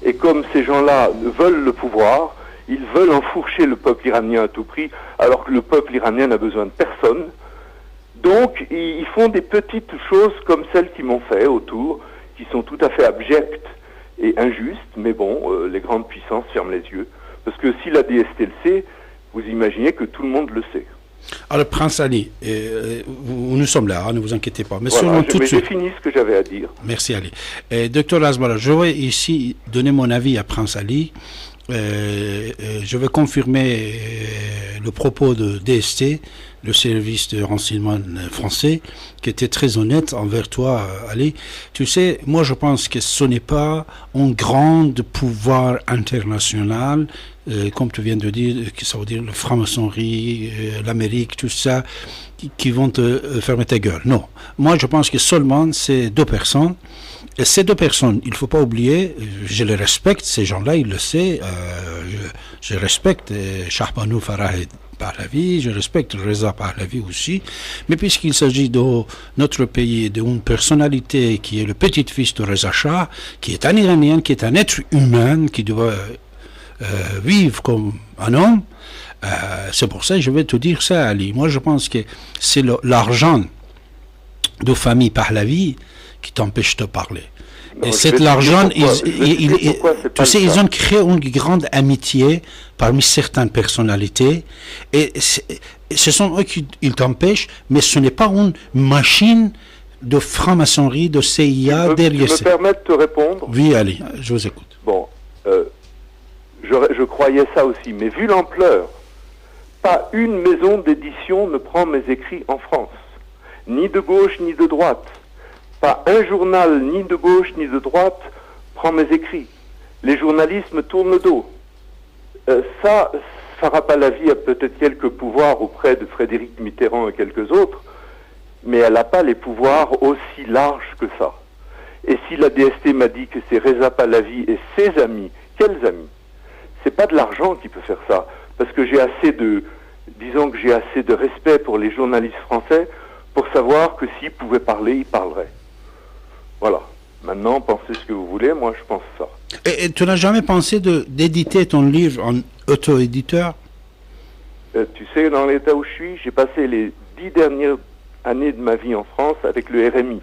Et comme ces gens-là veulent le pouvoir, ils veulent enfourcher le peuple iranien à tout prix, alors que le peuple iranien n'a besoin de personne. Donc, ils font des petites choses comme celles qu'ils m'ont fait autour, qui sont tout à fait abjectes et injustes, mais bon, les grandes puissances ferment les yeux. Parce que si la DST le sait, vous imaginez que tout le monde le sait. Alors, Prince Ali, nous sommes là, ne vous inquiétez pas. Mais voilà, j'ai fini ce que j'avais à dire. Merci Ali. Docteur Razmorov, je vais ici donner mon avis à Prince Ali. Je vais confirmer le propos de DST, le service de renseignement français, qui était très honnête envers toi, Ali. Tu sais, moi je pense que ce n'est pas un grand pouvoir international, comme tu viens de dire, que ça veut dire la franc-maçonnerie, l'Amérique, tout ça, qui vont te fermer ta gueule. Non. Moi je pense que seulement c'est 2 personnes. Et ces 2 personnes, il ne faut pas oublier, je les respecte, ces gens-là, ils le savent, je respecte Shahbanu Farah Pahlavi, je respecte Reza Pahlavi aussi, mais puisqu'il s'agit de notre pays, d'une personnalité qui est le petit-fils de Reza Shah, qui est un Iranien, qui est un être humain, qui doit vivre comme un homme, c'est pour ça que je vais te dire ça, Ali. Moi, je pense que c'est l'argent de famille Pahlavi qui t'empêche de parler. Non, et cet argent, tu sais, ils ont créé une grande amitié parmi certaines personnalités, et ce sont eux qui t'empêchent, mais ce n'est pas une machine de franc-maçonnerie, de CIA Tu derrière me permets de te répondre? Oui, allez, je vous écoute. Bon, je croyais ça aussi, mais vu l'ampleur, pas une maison d'édition ne prend mes écrits en France, ni de gauche ni de droite. Pas un journal ni de gauche ni de droite prend mes écrits. Les journalistes me tournent le dos. Farah Pahlavi a peut-être quelques pouvoirs auprès de Frédéric Mitterrand et quelques autres, mais elle n'a pas les pouvoirs aussi larges que ça. Et si la DST m'a dit que c'est Reza Pahlavi et ses amis, quels amis? C'est pas de l'argent qui peut faire ça, parce que j'ai assez de respect pour les journalistes français pour savoir que s'ils pouvaient parler, ils parleraient. Voilà. Maintenant, pensez ce que vous voulez, moi je pense ça. Et tu n'as jamais pensé d'éditer ton livre en auto-éditeur? Tu sais, dans l'état où je suis, j'ai passé les 10 dernières années de ma vie en France avec le RMI.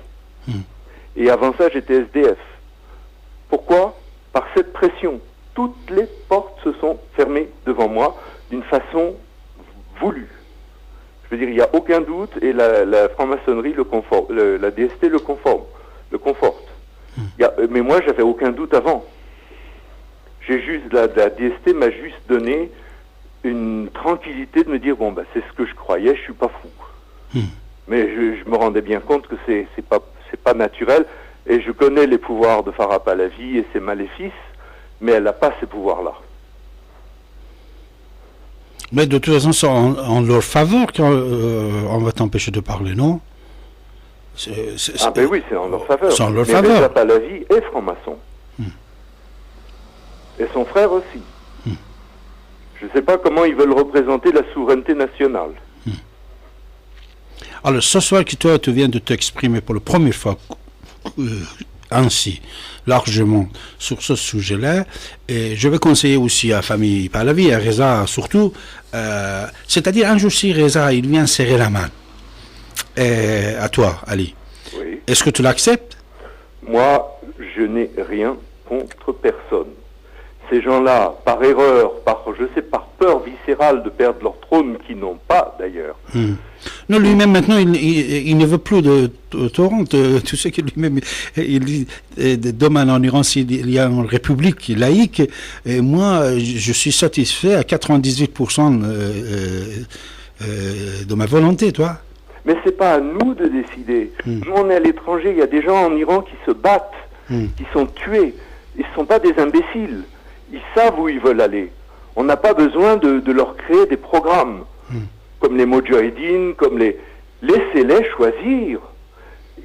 Et avant ça, j'étais SDF. Pourquoi? Par cette pression. Toutes les portes se sont fermées devant moi d'une façon voulue. Je veux dire, il n'y a aucun doute, et la franc-maçonnerie la DST le conforte. Mais moi, j'avais aucun doute avant. La DST m'a juste donné une tranquillité de me dire, bon, c'est ce que je croyais, je suis pas fou. Mais je me rendais bien compte que c'est pas naturel, et je connais les pouvoirs de Farah Pahlavi et ses maléfices, mais elle n'a pas ces pouvoirs-là. Mais de toute façon, c'est en leur faveur qu'on va t'empêcher de parler, non? Ben oui, c'est en leur faveur. C'est en leur mais faveur. Reza Pahlavi est franc-maçon. Et son frère aussi. Je ne sais pas comment ils veulent représenter la souveraineté nationale. Alors, ce soir que toi, tu viens de t'exprimer pour la première fois ainsi, largement, sur ce sujet-là, et je vais conseiller aussi à la famille Pahlavi, à Reza surtout, c'est-à-dire un jour si Reza, il vient serrer la main, à toi, Ali. Oui. Est-ce que tu l'acceptes? Moi, je n'ai rien contre personne. Ces gens-là, par erreur, par peur viscérale de perdre leur trône, qui n'ont pas d'ailleurs. Non, lui-même maintenant, il ne veut plus de Toronto. Tu sais que lui-même, il dit, demain en Iran, s'il y a une république laïque, et moi, je suis satisfait à 98% de ma volonté, toi. Mais c'est pas à nous de décider. Nous, on est à l'étranger. Il y a des gens en Iran qui se battent, qui sont tués. Ils ne sont pas des imbéciles. Ils savent où ils veulent aller. On n'a pas besoin de leur créer des programmes, comme les Moudjahidines, Laissez-les choisir.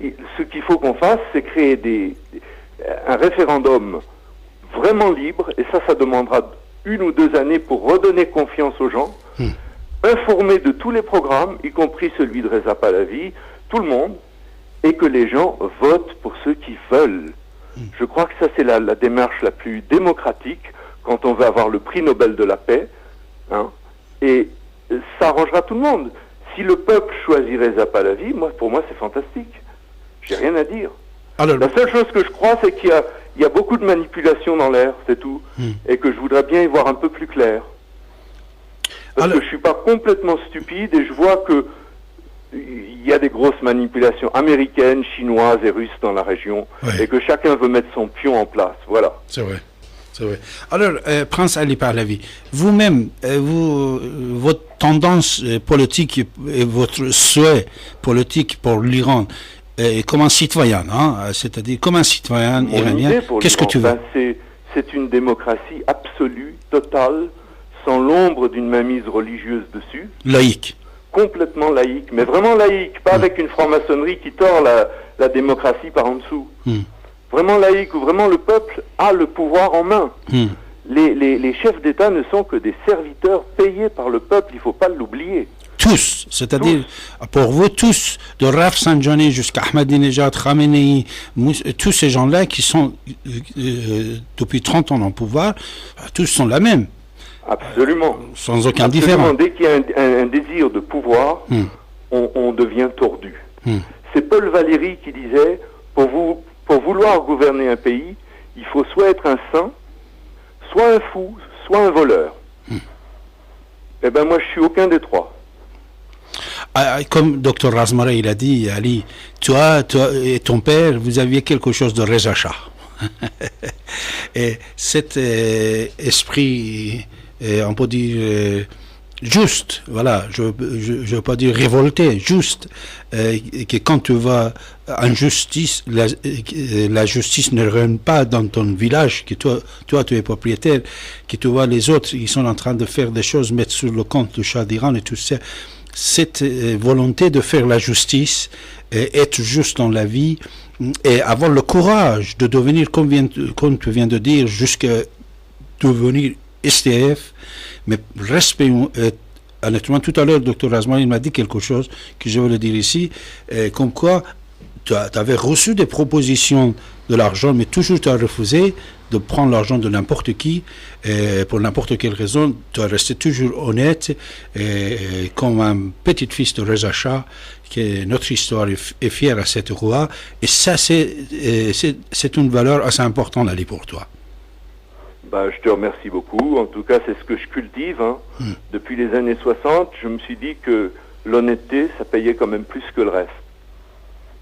Et ce qu'il faut qu'on fasse, c'est créer un référendum vraiment libre, et ça demandera 1 ou 2 années pour redonner confiance aux gens, informer de tous les programmes, y compris celui de Reza Pahlavi, tout le monde, et que les gens votent pour ceux qui veulent. Je crois que ça, c'est la démarche la plus démocratique quand on veut avoir le prix Nobel de la paix, et ça arrangera tout le monde. Si le peuple choisit Reza Pahlavi, pour moi, c'est fantastique. J'ai rien à dire. Alors, la seule chose que je crois, c'est qu'il y a beaucoup de manipulation dans l'air, c'est tout, et que je voudrais bien y voir un peu plus clair. Parce que je suis pas complètement stupide, et je vois que il y a des grosses manipulations américaines, chinoises et russes dans la région, et que chacun veut mettre son pion en place. Voilà. C'est vrai. C'est vrai. Alors, Prince Ali Pahlavi, vous-même, votre tendance politique et votre souhait politique pour l'Iran, comme un citoyen, c'est-à-dire comme un citoyen iranien, qu'est-ce que tu veux? C'est une démocratie absolue, totale, sans l'ombre d'une mainmise religieuse dessus. Laïque. Complètement laïque, mais vraiment laïque, pas avec une franc-maçonnerie qui tord la démocratie par en dessous. Vraiment laïque, où vraiment le peuple a le pouvoir en main. Les chefs d'État ne sont que des serviteurs payés par le peuple, il ne faut pas l'oublier. Tous, c'est-à-dire pour vous tous, de Rafsanjani jusqu'à Ahmadinejad, Khamenei, tous ces gens-là qui sont depuis 30 ans en pouvoir, tous sont la même. Absolument. Sans aucun différent. Dès qu'il y a un désir de pouvoir, on devient tordu. C'est Paul Valéry qui disait, pour vouloir gouverner un pays, il faut soit être un saint, soit un fou, soit un voleur. Eh bien, moi, je suis aucun des trois. Comme Dr Razmara il a dit, Ali, toi et ton père, vous aviez quelque chose de Reza Shah. Et cet esprit, on peut dire juste, voilà, je veux pas dire révolté, juste, que quand tu vas en justice, la justice ne règne pas dans ton village, que toi tu es propriétaire, que tu vois les autres, ils sont en train de faire des choses, mettre sur le compte du Shah d'Iran et tout ça. Cette volonté de faire la justice, être juste dans la vie, et avoir le courage de devenir, comme tu viens de dire, jusqu'à devenir STF, mais respect, honnêtement, tout à l'heure, Dr Razmara, il m'a dit quelque chose que je veux le dire ici, comme quoi tu avais reçu des propositions de l'argent, mais toujours tu as refusé de prendre l'argent de n'importe qui, pour n'importe quelle raison, tu as resté toujours honnête, comme un petit-fils de Reza Shah, que notre histoire est fière à cette roi, et ça c'est une valeur assez importante, Ali, pour toi. Bah, je te remercie beaucoup. En tout cas, c'est ce que je cultive. Depuis les années 60, je me suis dit que l'honnêteté, ça payait quand même plus que le reste.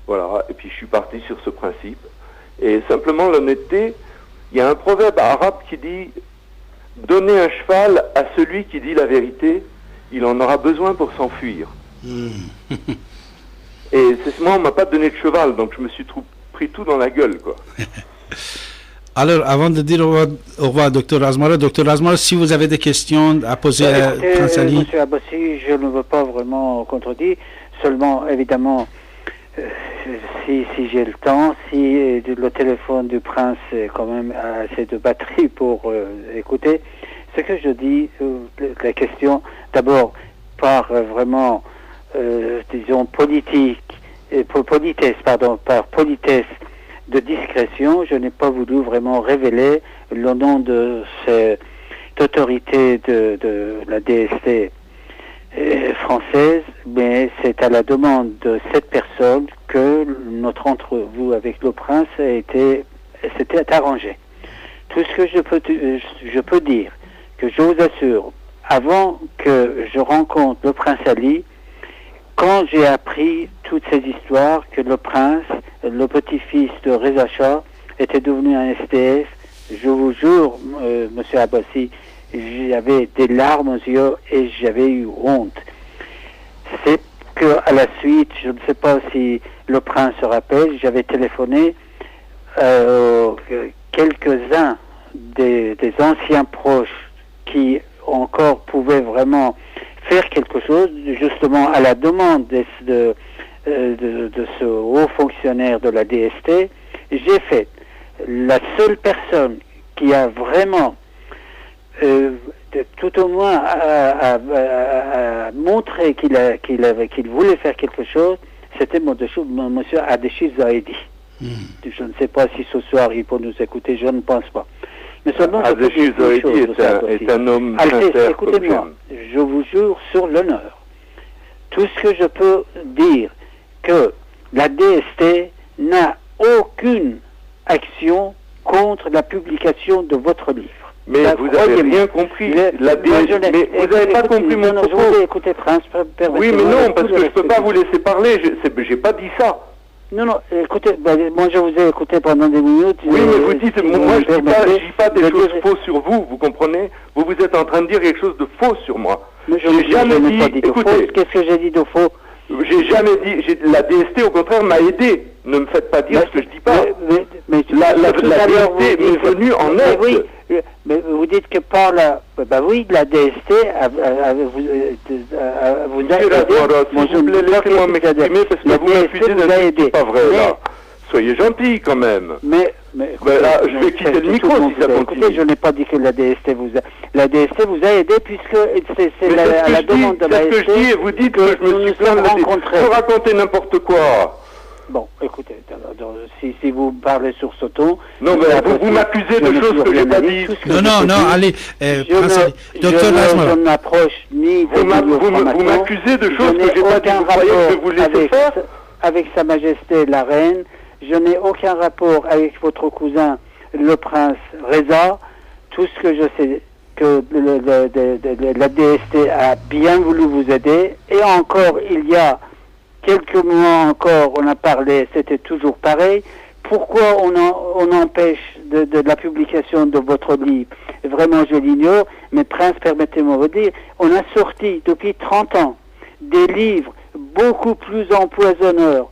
Voilà, et puis je suis parti sur ce principe. Et simplement, l'honnêteté, il y a un proverbe arabe qui dit « Donnez un cheval à celui qui dit la vérité, il en aura besoin pour s'enfuir. » Et moi, on m'a pas donné de cheval, donc je me suis pris tout dans la gueule, quoi. Alors, avant de dire au revoir à Dr Razmara, Dr Razmara, si vous avez des questions à poser à Prince Ali. Monsieur Abbassi, je ne veux pas vraiment contredire, seulement, évidemment, si j'ai le temps, si le téléphone du prince quand même a assez de batterie pour écouter, ce que je dis, la question, d'abord, par vraiment, disons, par politesse de discrétion, je n'ai pas voulu vraiment révéler le nom de cette autorité de la DST française, mais c'est à la demande de cette personne que notre entrevue avec le prince s'était arrangé. Tout ce que je peux dire, que je vous assure, avant que je rencontre le prince Ali, quand j'ai appris toutes ces histoires, que le prince, le petit-fils de Reza Shah, était devenu un STF, je vous jure, monsieur Abbassi, j'avais des larmes aux yeux et j'avais eu honte. C'est que à la suite, je ne sais pas si le prince se rappelle, j'avais téléphoné quelques-uns des anciens proches qui encore pouvaient vraiment faire quelque chose, justement à la demande de ce haut fonctionnaire de la DST. J'ai fait la seule personne qui a vraiment tout au moins à montrer qu'il voulait faire quelque chose, c'était monsieur Adeshi Zaidi. Je ne sais pas si ce soir il peut nous écouter, je ne pense pas. Mais seulement Adeshi Zaidi est un homme sincère. Écoutez-moi, je vous jure sur l'honneur, tout ce que je peux dire, que la DST n'a aucune action contre la publication de votre livre. Mais vous avez rien compris. Mais vous n'avez pas compris mon propos. Je voulais écouter Prince. Oui, mais non, parce que je ne peux pas vous laisser parler. J'ai pas dit ça. Non, écoutez, moi je vous ai écouté pendant des minutes. Oui, mais vous dites, moi je ne dis pas des choses fausses sur vous, vous comprenez? Vous êtes en train de dire quelque chose de faux sur moi. Mais je n'ai jamais dit de faux. Qu'est-ce que j'ai dit de faux? J'ai jamais dit, la DST au contraire m'a aidé. Ne me faites pas dire ce que je dis pas. Mais la DST m'est venue en aide. Oui, mais vous dites que par la... oui, la DST vous a aidé. S'il vous plaît, laissez-moi m'exprimer parce que vous m'accusez de ce pas vrai là. Soyez gentil quand même. Mais là, je vais quitter le micro si ça continue. Je n'ai pas dit que la DST vous a aidé puisque c'est à la demande de la DST. C'est ce que je dis et vous dites que je me suis plaint de vous raconter n'importe quoi. Bon, écoutez, si vous parlez sur ce ton... Non, mais vous m'accusez de choses que je n'ai pas dit. Non, allez, Docteur Razmara. Je n'approche ni de vous m'accusez de choses que je n'ai pas dit. Vous croyez que je vais vous laisser faire avec Sa Majesté la Reine. Je n'ai aucun rapport avec votre cousin, le prince Reza. Tout ce que je sais, que la DST a bien voulu vous aider. Et encore, il y a quelques mois encore, on a parlé, c'était toujours pareil. Pourquoi on empêche de la publication de votre livre? Vraiment, je l'ignore, mais Prince, permettez-moi de vous dire, on a sorti depuis 30 ans des livres beaucoup plus empoisonneurs,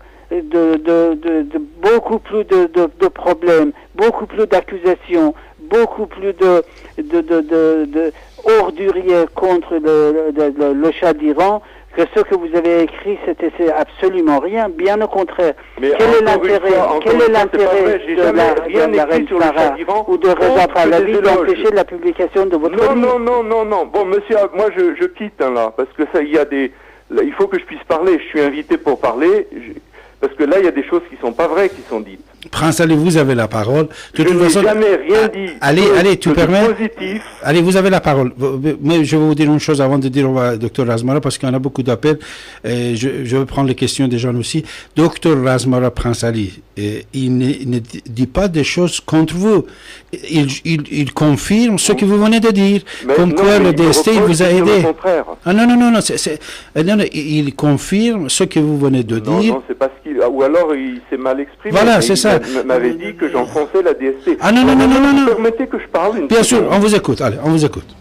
beaucoup plus de problèmes, beaucoup plus d'accusations, beaucoup plus de orduriers contre le Shah d'Iran, que ce que vous avez écrit, c'est absolument rien, bien au contraire. Mais quel est l'intérêt de la reine Sarah ou de Reza Pahlavi d'empêcher la publication de votre livre? Non. Bon, monsieur, moi je quitte là, parce que ça, il faut que je puisse parler. Je suis invité pour parler, parce que là, il y a des choses qui sont pas vraies qui sont dites. Prince, allez, vous avez la parole. Je n'ai jamais rien dit. Allez, tu permets. Positif. Allez, vous avez la parole. Mais je vais vous dire une chose avant de dire au docteur Razmara, parce qu'il y en a beaucoup d'appels. Je vais prendre les questions des gens aussi. Docteur Razmara Prince Ali, il ne dit pas des choses contre vous. Il confirme ce que vous venez de dire. Mais comme quoi le DST il vous a aidé. Ah non, il confirme ce que vous venez de dire. Non, c'est pas ce qu'il... Ou alors il s'est mal exprimé. Voilà, c'est ça. Il m'avait dit que j'enfonçais la DST. Ah non. Permettez que je parle une Bien sûr, seconde. on vous écoute. Allez, on vous écoute.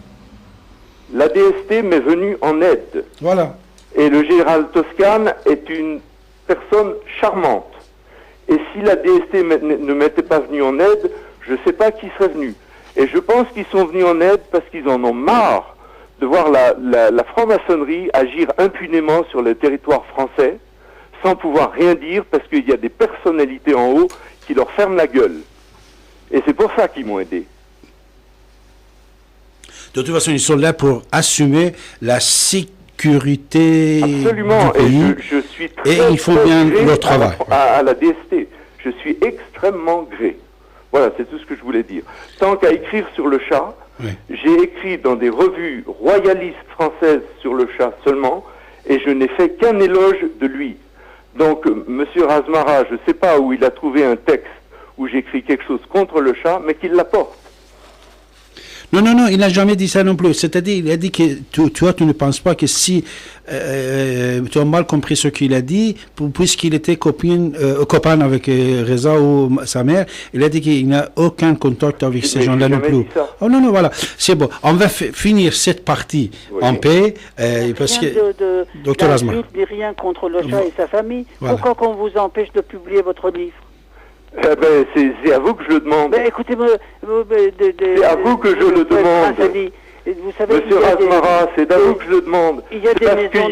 La DST m'est venue en aide. Voilà. Et le général Toscane est une personne charmante. Et si la DST ne m'était pas venue en aide, je ne sais pas qui serait venu. Et je pense qu'ils sont venus en aide parce qu'ils en ont marre de voir la franc-maçonnerie agir impunément sur le territoire français, sans pouvoir rien dire, parce qu'il y a des personnalités en haut qui leur ferment la gueule. Et c'est pour ça qu'ils m'ont aidé. De toute façon, ils sont là pour assumer la sécurité Absolument. du pays. Et je suis très, et ils font bien leur travail. À la DST. Je suis extrêmement gré. Voilà, c'est tout ce que je voulais dire. Tant qu'à écrire sur le Shah, oui. J'ai écrit dans des revues royalistes françaises sur le Shah seulement, et je n'ai fait qu'un éloge de lui. Donc, Monsieur Razmara, je ne sais pas où il a trouvé un texte où j'écris quelque chose contre le Shah, mais qu'il l'apporte. Non, il n'a jamais dit ça non plus. C'est-à-dire, il a dit que toi, tu ne penses pas que si tu as mal compris ce qu'il a dit, puisqu'il était copain avec Reza ou sa mère, il a dit qu'il n'a aucun contact avec ces gens-là non plus. Oh non, voilà, c'est bon. On va finir cette partie en paix, parce que Docteur Razmara dit rien contre le Shah et sa famille. Voilà. Pourquoi qu'on vous empêche de publier votre livre? C'est à vous que je le demande. Écoutez-moi, c'est à vous que je le demande. Vous savez, Monsieur Razmara, c'est à vous que je le demande. Il y a des maisons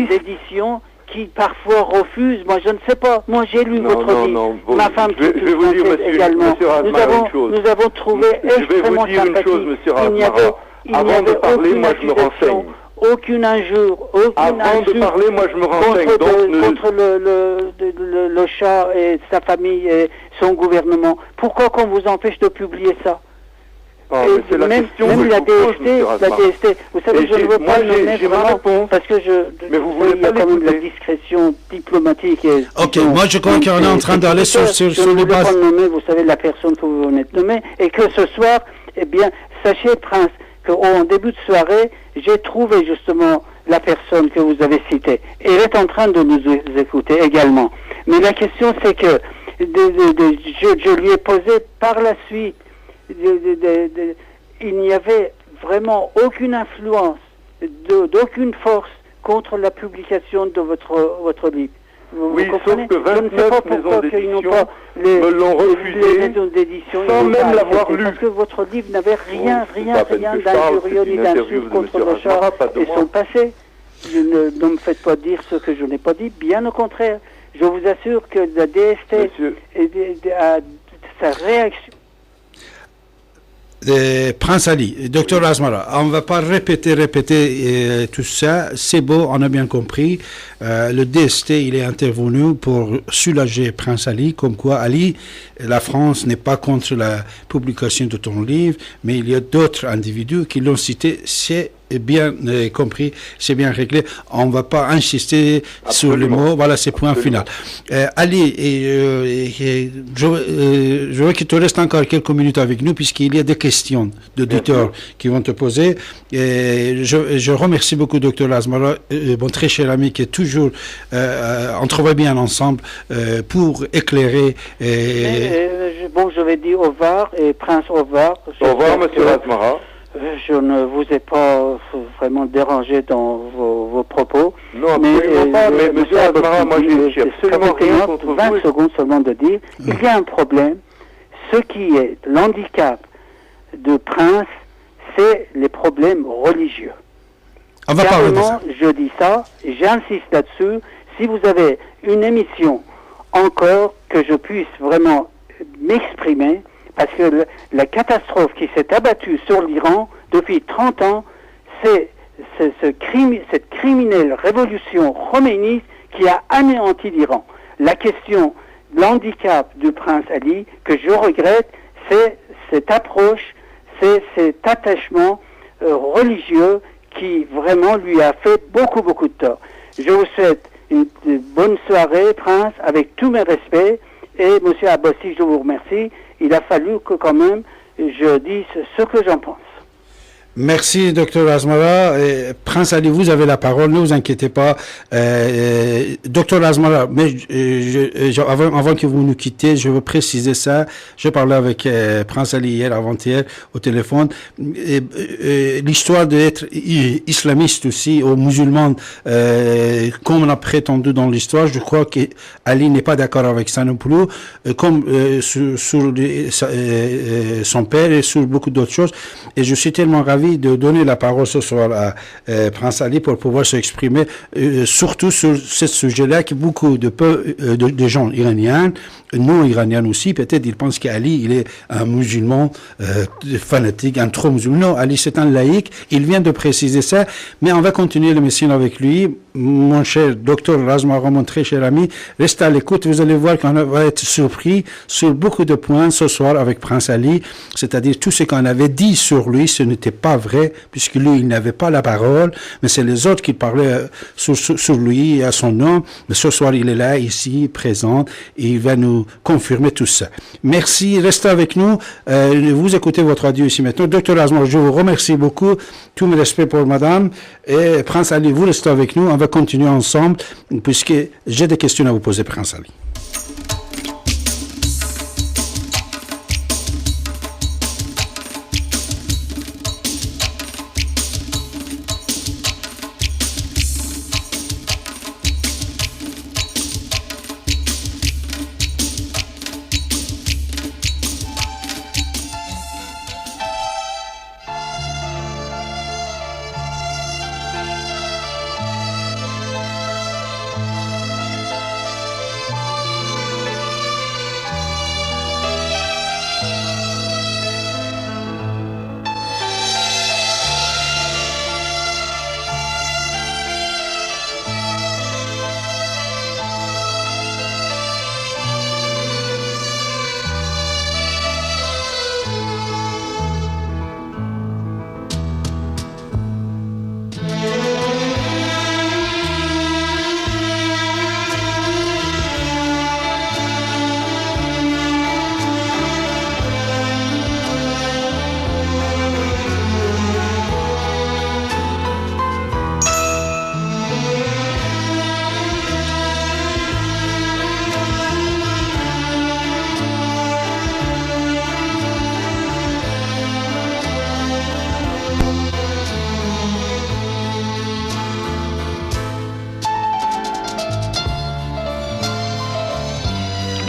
d'édition qui parfois refusent. Moi, je ne sais pas. Moi, j'ai lu votre livre. Ma femme je vais vous dire, monsieur Razmara, une chose. Nous avons trouvé extrêmement sympathique. Je vais vous dire une chose, monsieur Razmara. Avant de parler, moi, je me renseigne. Aucune injure, Avant de parler, moi je me renseigne. Contre le Shah et sa famille et son gouvernement. Pourquoi qu'on vous empêche de publier ça? C'est la question même que la je vous pose, DST, vous savez, je ne veux pas le nommer vraiment parce que mais vous voulez pas il y a quand même la discrétion diplomatique. Ok, moi je crois qu'on est en train d'aller sur les bases. Je ne veux pas le nommer, vous savez, la personne que vous venez de nommer, et que ce soir, eh bien, sachez, Prince, qu'en début de soirée, j'ai trouvé justement la personne que vous avez citée. Et elle est en train de nous écouter également. Mais la question, c'est que je lui ai posé par la suite, il n'y avait vraiment aucune influence, d'aucune force contre la publication de votre livre. Oui, sauf que 29 maisons d'édition me l'ont refusé sans même l'avoir lu. Parce que votre livre n'avait rien d'injurieux ni d'insulte contre le Shah et son passé. Ne me faites pas dire ce que je n'ai pas dit, bien au contraire. Je vous assure que la DST a sa réaction. Prince Ali, Docteur Razmara, on ne va pas répéter tout ça, c'est beau, on a bien compris. Le DST, il est intervenu pour soulager Prince Ali, comme quoi Ali, la France n'est pas contre la publication de ton livre, mais il y a d'autres individus qui l'ont cité, c'est bien compris, c'est bien réglé. On ne va pas insister sur les mots. Voilà, c'est point final. Ali, je veux qu'il te reste encore quelques minutes avec nous, puisqu'il y a des questions d'auditeurs qui vont te poser. Et je remercie beaucoup Dr Razmara, mon très cher ami, qui est toujours, on travaille bien ensemble pour éclairer. Je vais dire au revoir, et Prince au revoir. Au revoir, monsieur Razmara. Je ne vous ai pas vraiment dérangé dans vos propos. Non, absolument pas, mais monsieur Razmara, moi j'ai absolument rien contre vous. 20 secondes seulement de dire, il y a un problème. Ce qui est l'handicap de Prince, c'est les problèmes religieux. On va parler de ça. Je dis ça, j'insiste là-dessus. Si vous avez une émission encore, que je puisse vraiment m'exprimer, parce que la catastrophe qui s'est abattue sur l'Iran depuis 30 ans, c'est cette criminelle révolution khoméniste qui a anéanti l'Iran. La question de l'handicap du prince Ali, que je regrette, c'est cette approche, c'est cet attachement religieux qui vraiment lui a fait beaucoup, beaucoup de tort. Je vous souhaite une bonne soirée, Prince, avec tous mes respects. Et Monsieur Abbassi, je vous remercie. Il a fallu que quand même je dise ce que j'en pense. Merci, Dr Razmara. Prince Ali, vous avez la parole, ne vous inquiétez pas. Dr Razmara, mais avant que vous nous quittiez, je veux préciser ça. Je parlais avec Prince Ali hier, avant-hier, au téléphone. L'histoire d'être islamiste aussi, ou musulman, comme on a prétendu dans l'histoire, je crois que Ali n'est pas d'accord avec ça non plus, comme sur son père et sur beaucoup d'autres choses. Et je suis tellement ravi de donner la parole ce soir à Prince Ali pour pouvoir s'exprimer, surtout sur ce sujet-là, que beaucoup de gens iraniens, non iraniens aussi, peut-être ils pensent qu'Ali, il est un musulman fanatique, un trop musulman. Non, Ali, c'est un laïc. Il vient de préciser ça, mais on va continuer l'émission avec lui. Mon cher docteur Razmara, mon très cher ami, restez à l'écoute. Vous allez voir qu'on va être surpris sur beaucoup de points ce soir avec Prince Ali, c'est-à-dire tout ce qu'on avait dit sur lui, ce n'était pas vrai, puisque lui, il n'avait pas la parole, mais c'est les autres qui parlaient sur lui et à son nom. Mais ce soir, il est là, ici, présent, et il va nous confirmer tout ça. Merci, restez avec nous. Vous écoutez votre radio ici maintenant. Docteur Razmara, je vous remercie beaucoup. Tous mes respects pour madame. Et Prince Ali, vous restez avec nous. On va continuer ensemble, puisque j'ai des questions à vous poser, Prince Ali.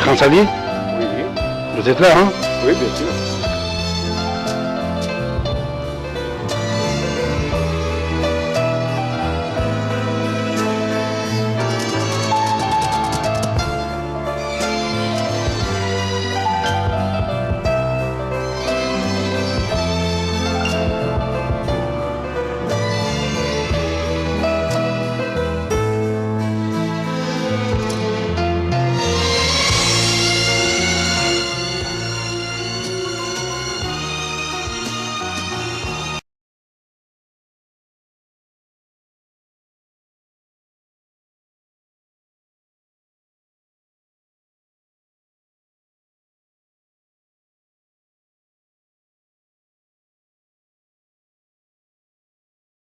Prince Ali? Oui. Vous êtes là, hein? Oui, bien sûr.